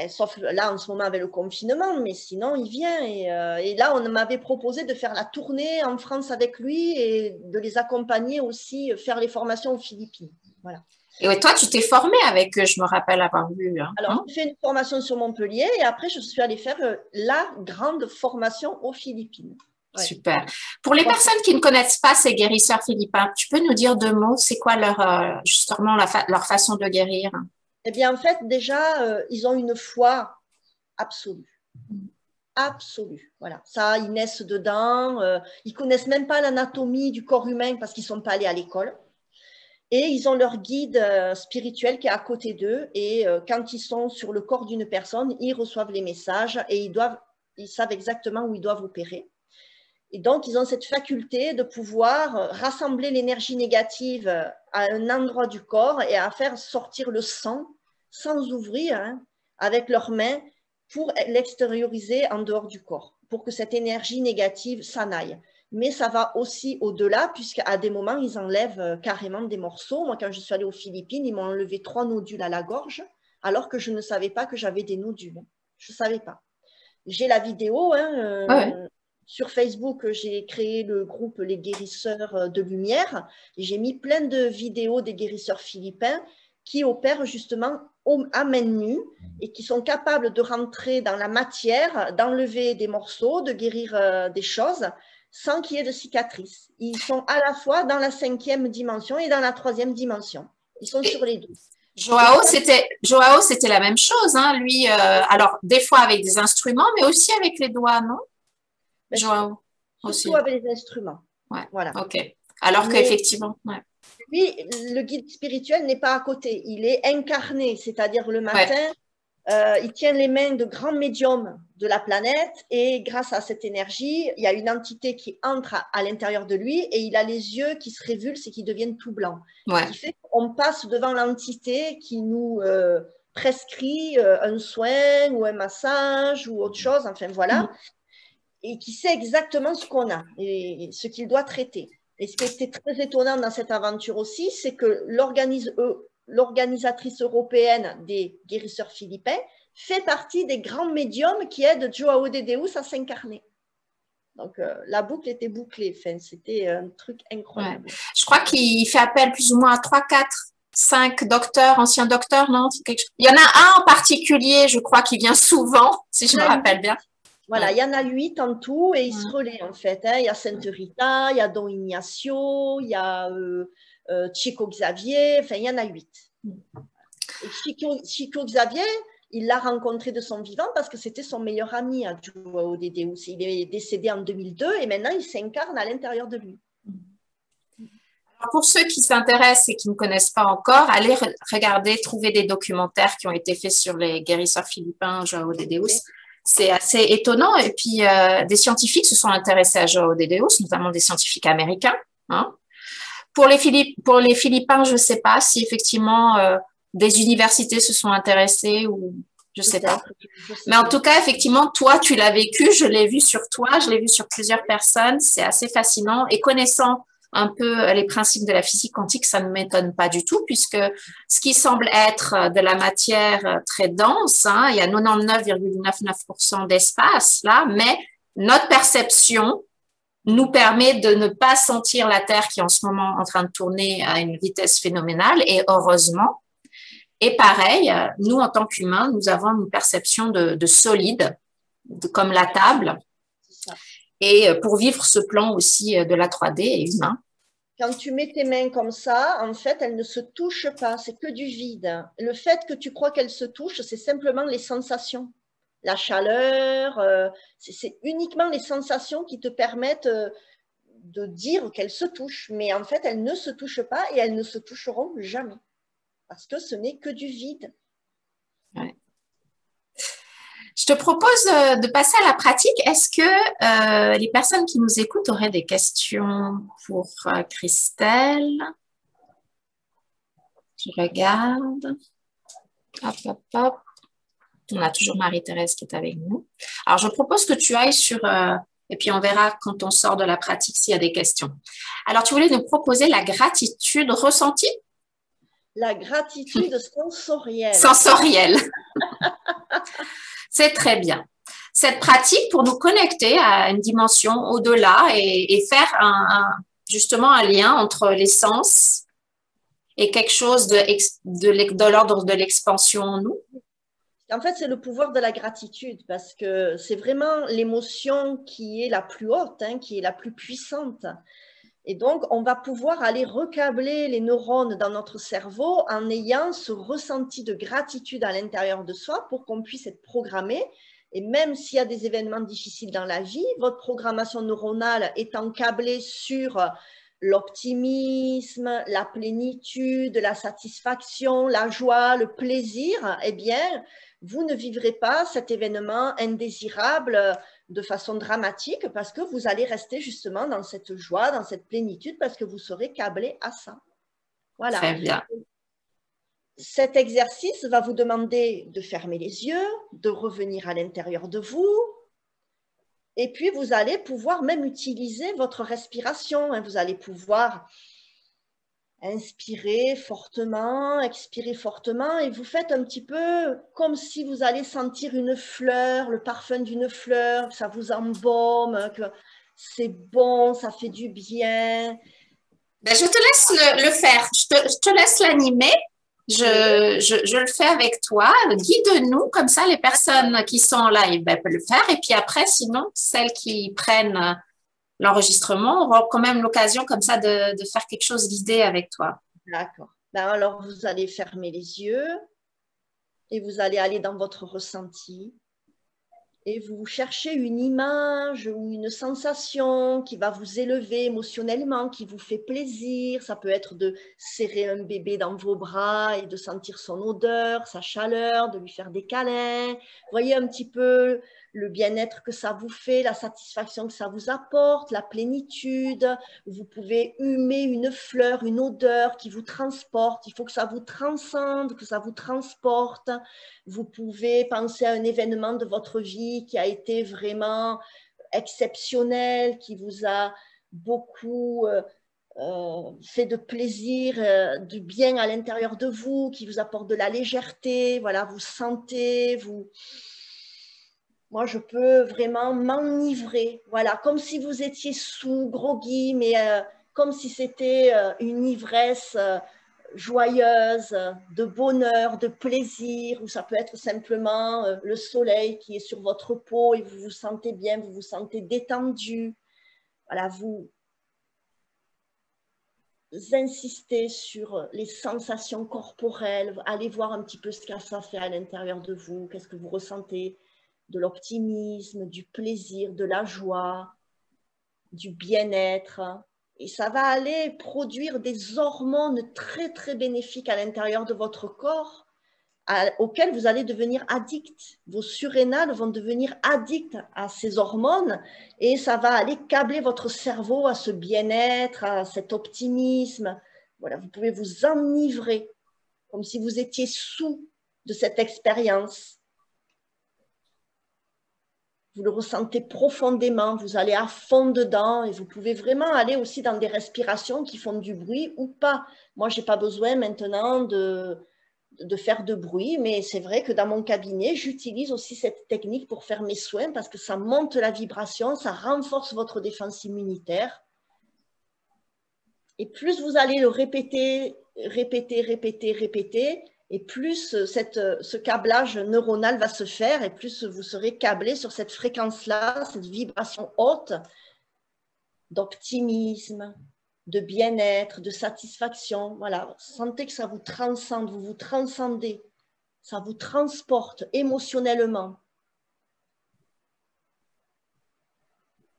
sauf là en ce moment avec le confinement, mais sinon il vient. Et là, on m'avait proposé de faire la tournée en France avec lui et de les accompagner aussi, faire les formations aux Philippines. Voilà. Et ouais, toi, tu t'es formée avec eux, je me rappelle avoir vu. Alors, j'ai fait une formation sur Montpellier et après, je suis allée faire la grande formation aux Philippines. Ouais. Super. Pour les personnes qui ne connaissent pas ces guérisseurs philippins, tu peux nous dire 2 mots, c'est quoi justement leur façon de guérir? Eh bien, en fait, déjà, ils ont une foi absolue. Absolue. Voilà. Ça, ils naissent dedans. Ils ne connaissent même pas l'anatomie du corps humain parce qu'ils ne sont pas allés à l'école. Et ils ont leur guide spirituel qui est à côté d'eux. Et quand ils sont sur le corps d'une personne, ils reçoivent les messages et ils savent exactement où ils doivent opérer. Et donc, ils ont cette faculté de pouvoir rassembler l'énergie négative à un endroit du corps et à faire sortir le sang sans ouvrir, hein, avec leurs mains pour l'extérioriser en dehors du corps, pour que cette énergie négative s'en aille. Mais ça va aussi au-delà, puisqu'à des moments, ils enlèvent carrément des morceaux. Moi, quand je suis allée aux Philippines, ils m'ont enlevé 3 nodules à la gorge, alors que je ne savais pas que j'avais des nodules. Je ne savais pas. J'ai la vidéo, hein, Ouais. sur Facebook, j'ai créé le groupe Les Guérisseurs de Lumière. Et j'ai mis plein de vidéos des guérisseurs philippins qui opèrent justement à main nue et qui sont capables de rentrer dans la matière, d'enlever des morceaux, de guérir des choses sans qu'il y ait de cicatrices. Ils sont à la fois dans la 5e dimension et dans la 3e dimension. Ils sont sur les deux. Joao, c'était la même chose, hein, lui. Alors, des fois avec des instruments, mais aussi avec les doigts, non? Joao aussi. Surtout avec les instruments. Ouais. Voilà. Ok. Alors qu'effectivement, ouais. Lui, le guide spirituel n'est pas à côté. Il est incarné, c'est-à-dire le matin, il tient les mains de grands médiums de la planète et grâce à cette énergie, il y a une entité qui entre à l'intérieur de lui et il a les yeux qui se révulsent et qui deviennent tout blancs. Ouais. Ce qui fait qu'on passe devant l'entité qui nous prescrit un soin ou un massage ou autre chose, enfin voilà, et qui sait exactement ce qu'on a et ce qu'il doit traiter. Et ce qui était très étonnant dans cette aventure aussi, c'est que l'organisatrice européenne des guérisseurs philippins fait partie des grands médiums qui aident Joao de Deus à s'incarner. Donc, la boucle était bouclée. Enfin, c'était un truc incroyable. Ouais. Je crois qu'il fait appel plus ou moins à 3, 4, 5 docteurs, anciens docteurs, non? Il y en a un en particulier, je crois, qui vient souvent, si je me rappelle bien. Voilà, il y en a 8 en tout et ils se relaient en fait. Hein. Il y a Sainte Rita, il y a Don Ignacio, il y a Chico Xavier, enfin il y en a 8. Et Chico Xavier, il l'a rencontré de son vivant parce que c'était son meilleur ami à Joao de Deus. Il est décédé en 2002 et maintenant il s'incarne à l'intérieur de lui. Alors pour ceux qui s'intéressent et qui ne connaissent pas encore, allez regarder, trouver des documentaires qui ont été faits sur les guérisseurs philippins Joao de Deus. C'est assez étonnant. Et puis, des scientifiques se sont intéressés à Joao de Deus, notamment des scientifiques américains. Hein. Pour les Philippins, je ne sais pas si effectivement des universités se sont intéressées ou je ne sais pas. Mais en tout cas, effectivement, toi, tu l'as vécu, je l'ai vu sur toi, je l'ai vu sur plusieurs personnes. C'est assez fascinant. Et connaissant un peu les principes de la physique quantique, ça ne m'étonne pas du tout, puisque ce qui semble être de la matière très dense, hein, il y a 99,99% d'espace là, mais notre perception nous permet de ne pas sentir la Terre qui est en ce moment en train de tourner à une vitesse phénoménale, et heureusement. Et pareil, nous, en tant qu'humains, nous avons une perception de solide, comme la table. Et pour vivre ce plan aussi de la 3D et humain. Quand tu mets tes mains comme ça, en fait, elles ne se touchent pas, c'est que du vide. Le fait que tu crois qu'elles se touchent, c'est simplement les sensations. La chaleur, c'est uniquement les sensations qui te permettent de dire qu'elles se touchent. Mais en fait, elles ne se touchent pas et elles ne se toucheront jamais. Parce que ce n'est que du vide. Ouais. Je te propose de passer à la pratique. Est-ce que les personnes qui nous écoutent auraient des questions pour Christelle? Je regarde. Hop, hop, hop. On a toujours Marie-Thérèse qui est avec nous. Alors, je propose que tu ailles sur... et puis, on verra quand on sort de la pratique s'il y a des questions. Alors, tu voulais nous proposer la gratitude ressentie? La gratitude sensorielle. Sensorielle. C'est très bien. Cette pratique pour nous connecter à une dimension au-delà et faire justement un lien entre les sens et quelque chose de l'ordre de l'expansion en nous. En fait, c'est le pouvoir de la gratitude parce que c'est vraiment l'émotion qui est la plus haute, hein, qui est la plus puissante. Et donc, on va pouvoir aller recabler les neurones dans notre cerveau en ayant ce ressenti de gratitude à l'intérieur de soi pour qu'on puisse être programmé. Et même s'il y a des événements difficiles dans la vie, votre programmation neuronale étant câblée sur l'optimisme, la plénitude, la satisfaction, la joie, le plaisir, eh bien, vous ne vivrez pas cet événement indésirable de façon dramatique parce que vous allez rester justement dans cette joie, dans cette plénitude parce que vous serez câblé à ça. Voilà. Très bien. Cet exercice va vous demander de fermer les yeux, de revenir à l'intérieur de vous, et puis vous allez pouvoir même utiliser votre respiration. Vous allez pouvoir inspirer fortement, expirer fortement, et vous faites un petit peu comme si vous allez sentir une fleur, le parfum d'une fleur, que ça vous embaume, que c'est bon, ça fait du bien. Ben, je te laisse le faire, je te laisse l'animer. Je le fais avec toi. Guide-nous, comme ça, les personnes qui sont là, ben, peuvent le faire. Et puis après, sinon, celles qui prennent l'enregistrement auront quand même l'occasion comme ça de faire quelque chose guidé avec toi. D'accord. Ben alors, vous allez fermer les yeux et vous allez aller dans votre ressenti. Et vous cherchez une image ou une sensation qui va vous élever émotionnellement, qui vous fait plaisir. Ça peut être de serrer un bébé dans vos bras et de sentir son odeur, sa chaleur, de lui faire des câlins. Voyez un petit peu le bien-être que ça vous fait, la satisfaction que ça vous apporte, la plénitude. Vous pouvez humer une fleur, une odeur qui vous transporte. Il faut que ça vous transcende, que ça vous transporte. Vous pouvez penser à un événement de votre vie qui a été vraiment exceptionnel, qui vous a beaucoup fait de plaisir, du bien à l'intérieur de vous, qui vous apporte de la légèreté. Voilà, vous sentez, vous... Moi, je peux vraiment m'enivrer, voilà, comme si vous étiez sous, groggy, mais comme si c'était une ivresse joyeuse, de bonheur, de plaisir, ou ça peut être simplement le soleil qui est sur votre peau et vous vous sentez bien, vous vous sentez détendu. Voilà, vous insistez sur les sensations corporelles, allez voir un petit peu ce que ça fait à l'intérieur de vous, qu'est-ce que vous ressentez, de l'optimisme, du plaisir, de la joie, du bien-être. Et ça va aller produire des hormones très, très bénéfiques à l'intérieur de votre corps auxquelles vous allez devenir addict. Vos surrénales vont devenir addicts à ces hormones et ça va aller câbler votre cerveau à ce bien-être, à cet optimisme. Voilà, vous pouvez vous enivrer comme si vous étiez sous de cette expérience. Vous le ressentez profondément, vous allez à fond dedans et vous pouvez vraiment aller aussi dans des respirations qui font du bruit ou pas. Moi, je n'ai pas besoin maintenant de faire de bruit, mais c'est vrai que dans mon cabinet, j'utilise aussi cette technique pour faire mes soins parce que ça monte la vibration, ça renforce votre défense immunitaire. Et plus vous allez le répéter, et plus ce câblage neuronal va se faire et plus vous serez câblé sur cette fréquence-là, cette vibration haute d'optimisme, de bien-être, de satisfaction. Voilà, sentez que ça vous transcende, vous vous transcendez, ça vous transporte émotionnellement.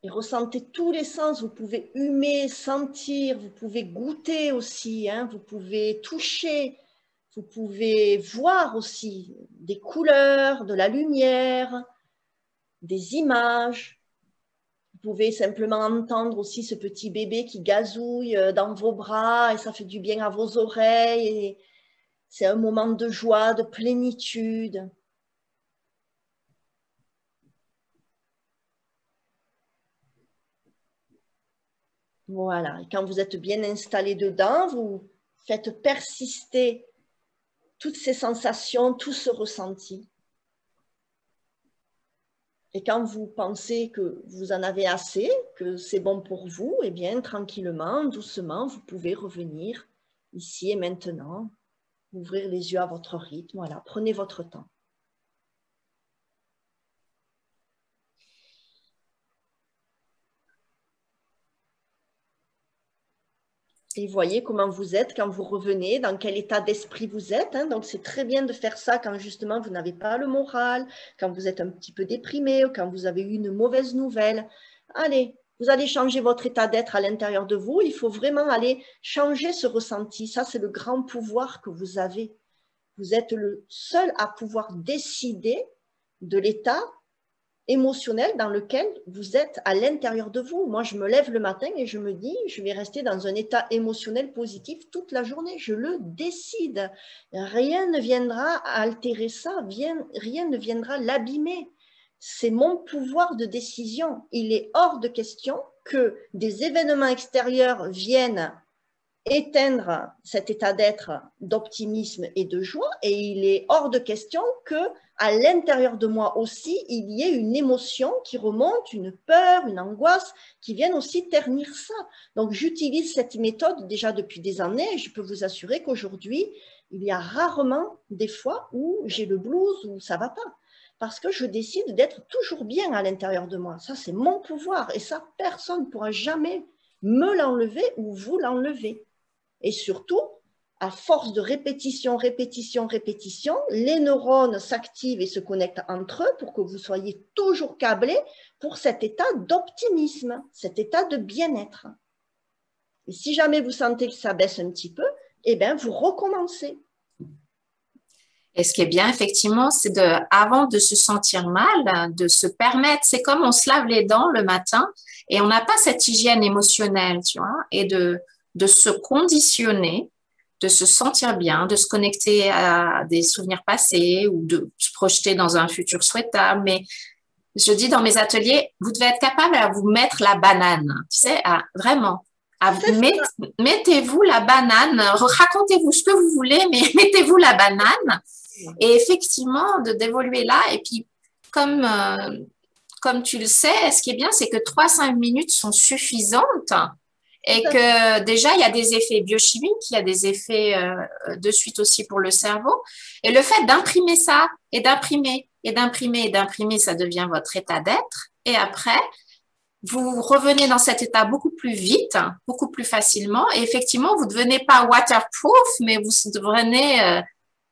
Et ressentez tous les sens, vous pouvez humer, sentir, vous pouvez goûter aussi, vous pouvez toucher, vous pouvez voir aussi des couleurs, de la lumière, des images. Vous pouvez simplement entendre aussi ce petit bébé qui gazouille dans vos bras et ça fait du bien à vos oreilles. C'est un moment de joie, de plénitude. Voilà, et quand vous êtes bien installé dedans, vous faites persister toutes ces sensations, tout ce ressenti. Et quand vous pensez que vous en avez assez, que c'est bon pour vous, eh bien, tranquillement, doucement, vous pouvez revenir ici et maintenant, ouvrir les yeux à votre rythme. Voilà, prenez votre temps. Et voyez comment vous êtes quand vous revenez, dans quel état d'esprit vous êtes. Donc, c'est très bien de faire ça quand justement vous n'avez pas le moral, quand vous êtes un petit peu déprimé ou quand vous avez eu une mauvaise nouvelle. Allez, vous allez changer votre état d'être à l'intérieur de vous. Il faut vraiment aller changer ce ressenti. Ça, c'est le grand pouvoir que vous avez. Vous êtes le seul à pouvoir décider de l'état émotionnel dans lequel vous êtes à l'intérieur de vous. Moi, je me lève le matin et je me dis, je vais rester dans un état émotionnel positif toute la journée. Je le décide. Rien ne viendra altérer ça, rien ne viendra l'abîmer. C'est mon pouvoir de décision. Il est hors de question que des événements extérieurs viennent éteindre cet état d'être d'optimisme et de joie, et il est hors de question que à l'intérieur de moi aussi, il y ait une émotion qui remonte, une peur, une angoisse, qui viennent aussi ternir ça. Donc, j'utilise cette méthode déjà depuis des années, et je peux vous assurer qu'aujourd'hui, il y a rarement des fois où j'ai le blues, où ça ne va pas. Parce que je décide d'être toujours bien à l'intérieur de moi. Ça, c'est mon pouvoir, et ça, personne ne pourra jamais me l'enlever ou vous l'enlever. Et surtout, à force de répétition, répétition, répétition, les neurones s'activent et se connectent entre eux pour que vous soyez toujours câblés pour cet état d'optimisme, cet état de bien-être. Et si jamais vous sentez que ça baisse un petit peu, eh bien, vous recommencez. Et ce qui est bien, effectivement, c'est avant de se sentir mal, de se permettre, c'est comme on se lave les dents le matin et on n'a pas cette hygiène émotionnelle, tu vois, et de se conditionner, de se sentir bien, de se connecter à des souvenirs passés ou de se projeter dans un futur souhaitable. Mais je dis dans mes ateliers, vous devez être capable à vous mettre la banane, tu sais, vraiment. Mettez-vous la banane, racontez-vous ce que vous voulez, mais mettez-vous la banane. Et effectivement, d'évoluer là. Et puis, comme tu le sais, ce qui est bien, c'est que 3-5 minutes sont suffisantes et que déjà, il y a des effets biochimiques, il y a des effets de suite aussi pour le cerveau. Et le fait d'imprimer ça et d'imprimer et d'imprimer et d'imprimer, ça devient votre état d'être. Et après, vous revenez dans cet état beaucoup plus vite, beaucoup plus facilement. Et effectivement, vous ne devenez pas waterproof, mais vous devenez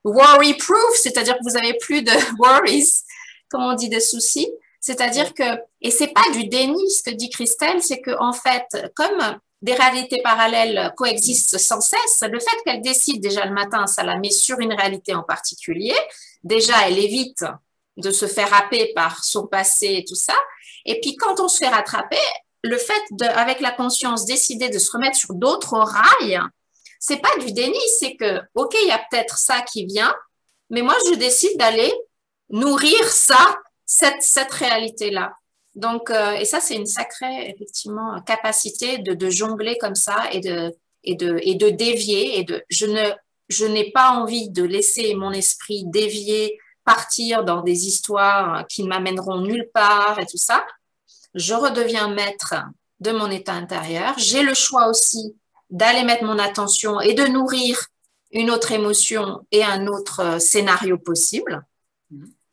worry-proof, c'est-à-dire que vous n'avez plus de worries, comme on dit, de soucis. C'est-à-dire que, et c'est pas du déni, ce que dit Christelle, c'est que en fait, comme des réalités parallèles coexistent sans cesse, le fait qu'elle décide déjà le matin, ça la met sur une réalité en particulier. Déjà, elle évite de se faire happer par son passé et tout ça. Et puis, quand on se fait rattraper, le fait avec la conscience, décider de se remettre sur d'autres rails, c'est pas du déni, c'est que, OK, il y a peut-être ça qui vient, mais moi, je décide d'aller nourrir ça, cette réalité-là. Donc, et ça, c'est une sacrée, effectivement, capacité de jongler comme ça et de dévier. Je n'ai pas envie de laisser mon esprit dévier, partir dans des histoires qui ne m'amèneront nulle part et tout ça. Je redeviens maître de mon état intérieur. J'ai le choix aussi d'aller mettre mon attention et de nourrir une autre émotion et un autre scénario possible.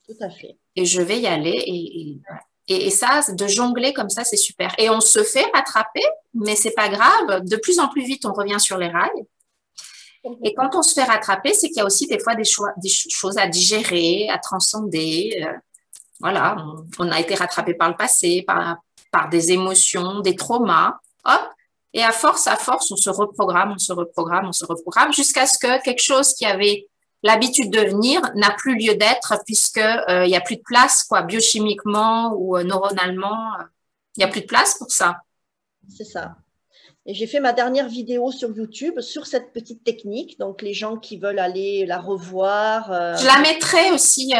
Tout à fait. Et je vais y aller. Et ça, de jongler comme ça, c'est super. Et on se fait rattraper, mais c'est pas grave. De plus en plus vite, on revient sur les rails. Et quand on se fait rattraper, c'est qu'il y a aussi des fois des choses à digérer, à transcender. Voilà, on a été rattrapé par le passé, par des émotions, des traumas. Hop, et à force, on se reprogramme, jusqu'à ce que quelque chose qui avait l'habitude de venir n'a plus lieu d'être puisque il y a plus de place, quoi, biochimiquement ou neuronalement, il y a plus de place pour ça. C'est ça. Et j'ai fait ma dernière vidéo sur YouTube sur cette petite technique. Donc, les gens qui veulent aller la revoir. Je la mettrai aussi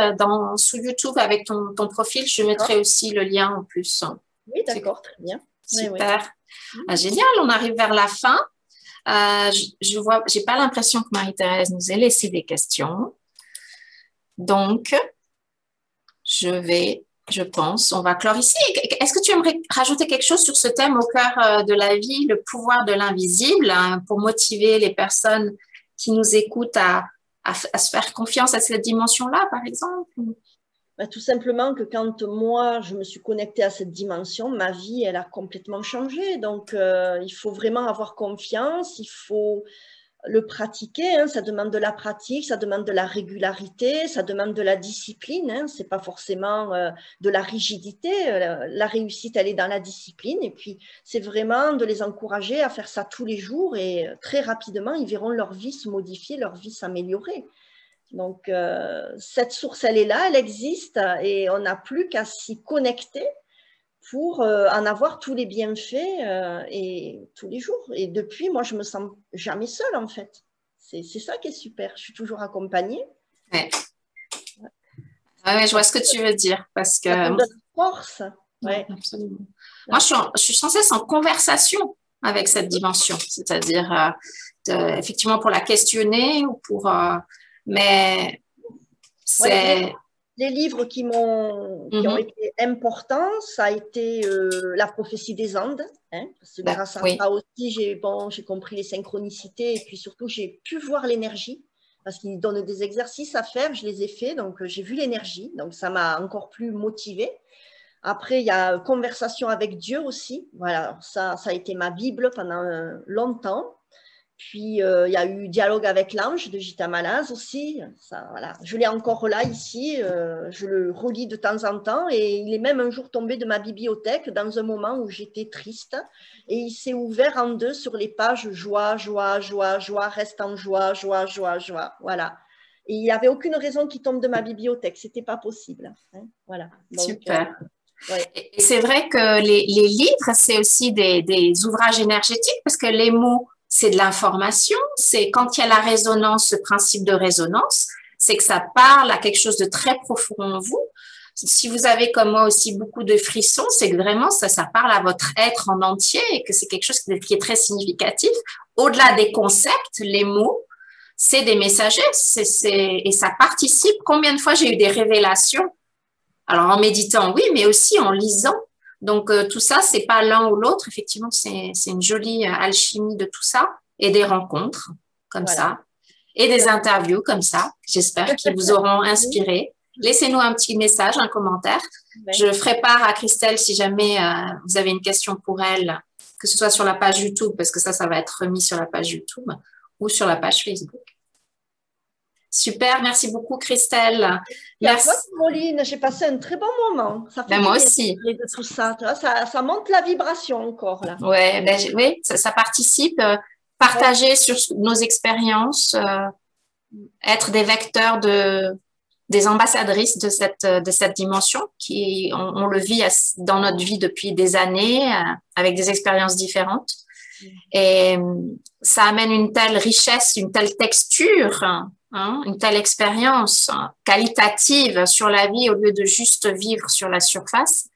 sous YouTube avec ton profil. Je mettrai aussi le lien en plus. Oui, d'accord, très bien. Super. Oui. Ah, génial, on arrive vers la fin. Je vois, j'ai pas l'impression que Marie-Thérèse nous ait laissé des questions. Donc, je pense, on va clore ici. Est-ce que tu aimerais rajouter quelque chose sur ce thème au cœur de la vie, le pouvoir de l'invisible, hein, pour motiver les personnes qui nous écoutent à se faire confiance à cette dimension-là, par exemple? Tout simplement que quand moi, je me suis connectée à cette dimension, ma vie, elle a complètement changé. Donc, il faut vraiment avoir confiance, il faut le pratiquer, hein, ça demande de la pratique, ça demande de la régularité, ça demande de la discipline. Hein, c'est pas forcément de la rigidité. La réussite, elle est dans la discipline. Et puis, c'est vraiment de les encourager à faire ça tous les jours et très rapidement, ils verront leur vie se modifier, leur vie s'améliorer. Donc, cette source, elle est là, elle existe et on n'a plus qu'à s'y connecter pour en avoir tous les bienfaits et tous les jours. Et depuis, moi, je me sens jamais seule, en fait. C'est ça qui est super. Je suis toujours accompagnée. Ouais. Ouais, je vois ce que tu veux dire. Parce que... Ça donne de la force. Ouais, absolument. Moi, je suis sans cesse en conversation avec cette dimension. C'est-à-dire, effectivement, pour la questionner ou pour... mais c'est... Ouais, les livres qui ont été importants, ça a été La prophétie des Andes. Hein, parce que grâce à ça aussi, j'ai compris les synchronicités et puis surtout, j'ai pu voir l'énergie parce qu'ils donnent des exercices à faire. Je les ai faits, donc j'ai vu l'énergie. Donc, ça m'a encore plus motivée. Après, il y a Conversation avec Dieu aussi. Voilà, ça a été ma Bible pendant longtemps. Puis, il y a eu Dialogue avec l'ange de Gita Malaz aussi. Ça, voilà. Je l'ai encore là, ici. Je le relis de temps en temps. Et il est même un jour tombé de ma bibliothèque dans un moment où j'étais triste. Et il s'est ouvert en deux sur les pages joie, joie, joie, joie, reste en joie, joie, joie, joie. Voilà. Et il n'y avait aucune raison qu'il tombe de ma bibliothèque. Ce n'était pas possible. Hein. Voilà. Donc, super. Ouais. Et c'est vrai que les livres, c'est aussi des ouvrages énergétiques parce que les mots, c'est de l'information. C'est quand il y a la résonance, ce principe de résonance, c'est que ça parle à quelque chose de très profond en vous. Si vous avez comme moi aussi beaucoup de frissons, c'est que vraiment ça parle à votre être en entier et que c'est quelque chose qui est très significatif. Au-delà des concepts, les mots, c'est des messagers. Et ça participe. Combien de fois j'ai eu des révélations? Alors, en méditant, oui, mais aussi en lisant. Donc, tout ça, c'est pas l'un ou l'autre. Effectivement, c'est une jolie alchimie de tout ça et des rencontres comme ça et des interviews comme ça. J'espère qu'ils vous auront inspiré. Laissez-nous un petit message, un commentaire. Je ferai part à Christelle si jamais vous avez une question pour elle, que ce soit sur la page YouTube, parce que ça va être remis sur la page YouTube ou sur la page Facebook. Super, merci beaucoup Christelle. Merci Caroline, j'ai passé un très bon moment. Ça fait moi aussi. De tout ça, ça monte la vibration encore là. Oui, ça participe. Partager sur nos expériences, être des vecteurs des ambassadrices de cette dimension qui on le vit dans notre vie depuis des années avec des expériences différentes. Et ça amène une telle richesse, une telle texture, une telle expérience qualitative sur la vie au lieu de juste vivre sur la surface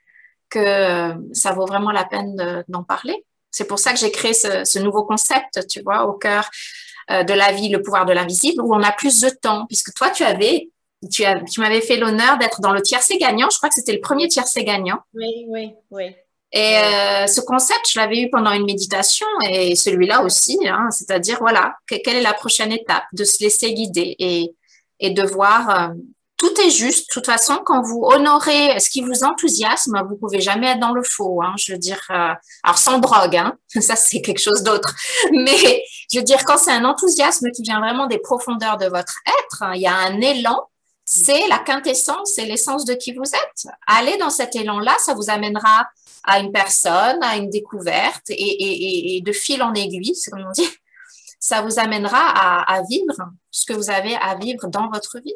que ça vaut vraiment la peine d'en parler. C'est pour ça que j'ai créé ce nouveau concept, tu vois, au cœur de la vie, le pouvoir de l'invisible, où on a plus de temps, puisque toi, tu m'avais fait l'honneur d'être dans le tiercé gagnant. Je crois que c'était le premier tiercé gagnant. Oui. Et ce concept, je l'avais eu pendant une méditation et celui-là aussi, c'est-à-dire, voilà, quelle est la prochaine étape? De se laisser guider et de voir, tout est juste. De toute façon, quand vous honorez ce qui vous enthousiasme, vous pouvez jamais être dans le faux. Je veux dire, alors sans drogue, ça c'est quelque chose d'autre. Mais je veux dire, quand c'est un enthousiasme qui vient vraiment des profondeurs de votre être, il y a un élan. C'est la quintessence, c'est l'essence de qui vous êtes. Allez dans cet élan-là, ça vous amènera à une personne, à une découverte et de fil en aiguille, c'est comme on dit, ça vous amènera à vivre ce que vous avez à vivre dans votre vie.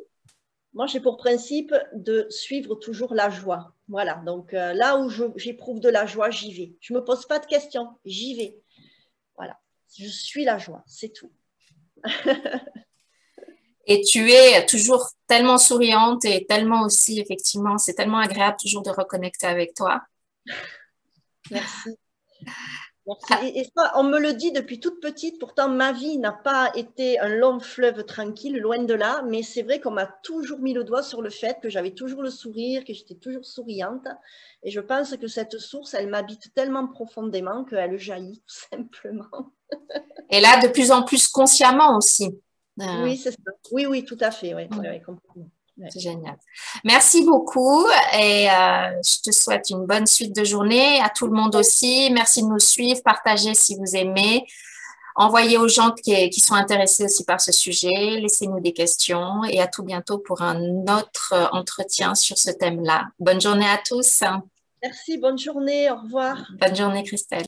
Moi, j'ai pour principe de suivre toujours la joie. Voilà, donc là où j'éprouve de la joie, j'y vais. Je ne me pose pas de questions, j'y vais. Voilà, je suis la joie, c'est tout. Et tu es toujours tellement souriante et tellement aussi, effectivement, c'est tellement agréable toujours de reconnecter avec toi. Merci. Et ça, on me le dit depuis toute petite, pourtant ma vie n'a pas été un long fleuve tranquille, loin de là, mais c'est vrai qu'on m'a toujours mis le doigt sur le fait que j'avais toujours le sourire, que j'étais toujours souriante, et je pense que cette source, elle m'habite tellement profondément qu'elle jaillit tout simplement. Et là, de plus en plus consciemment aussi. Oui, c'est ça. Oui, tout à fait, oui, complètement. C'est génial. Merci beaucoup et je te souhaite une bonne suite de journée. À tout le monde aussi, merci de nous suivre, partagez si vous aimez. Envoyez aux gens qui sont intéressés aussi par ce sujet. Laissez-nous des questions et à tout bientôt pour un autre entretien sur ce thème-là. Bonne journée à tous. Merci, bonne journée, au revoir. Bonne journée, Christelle.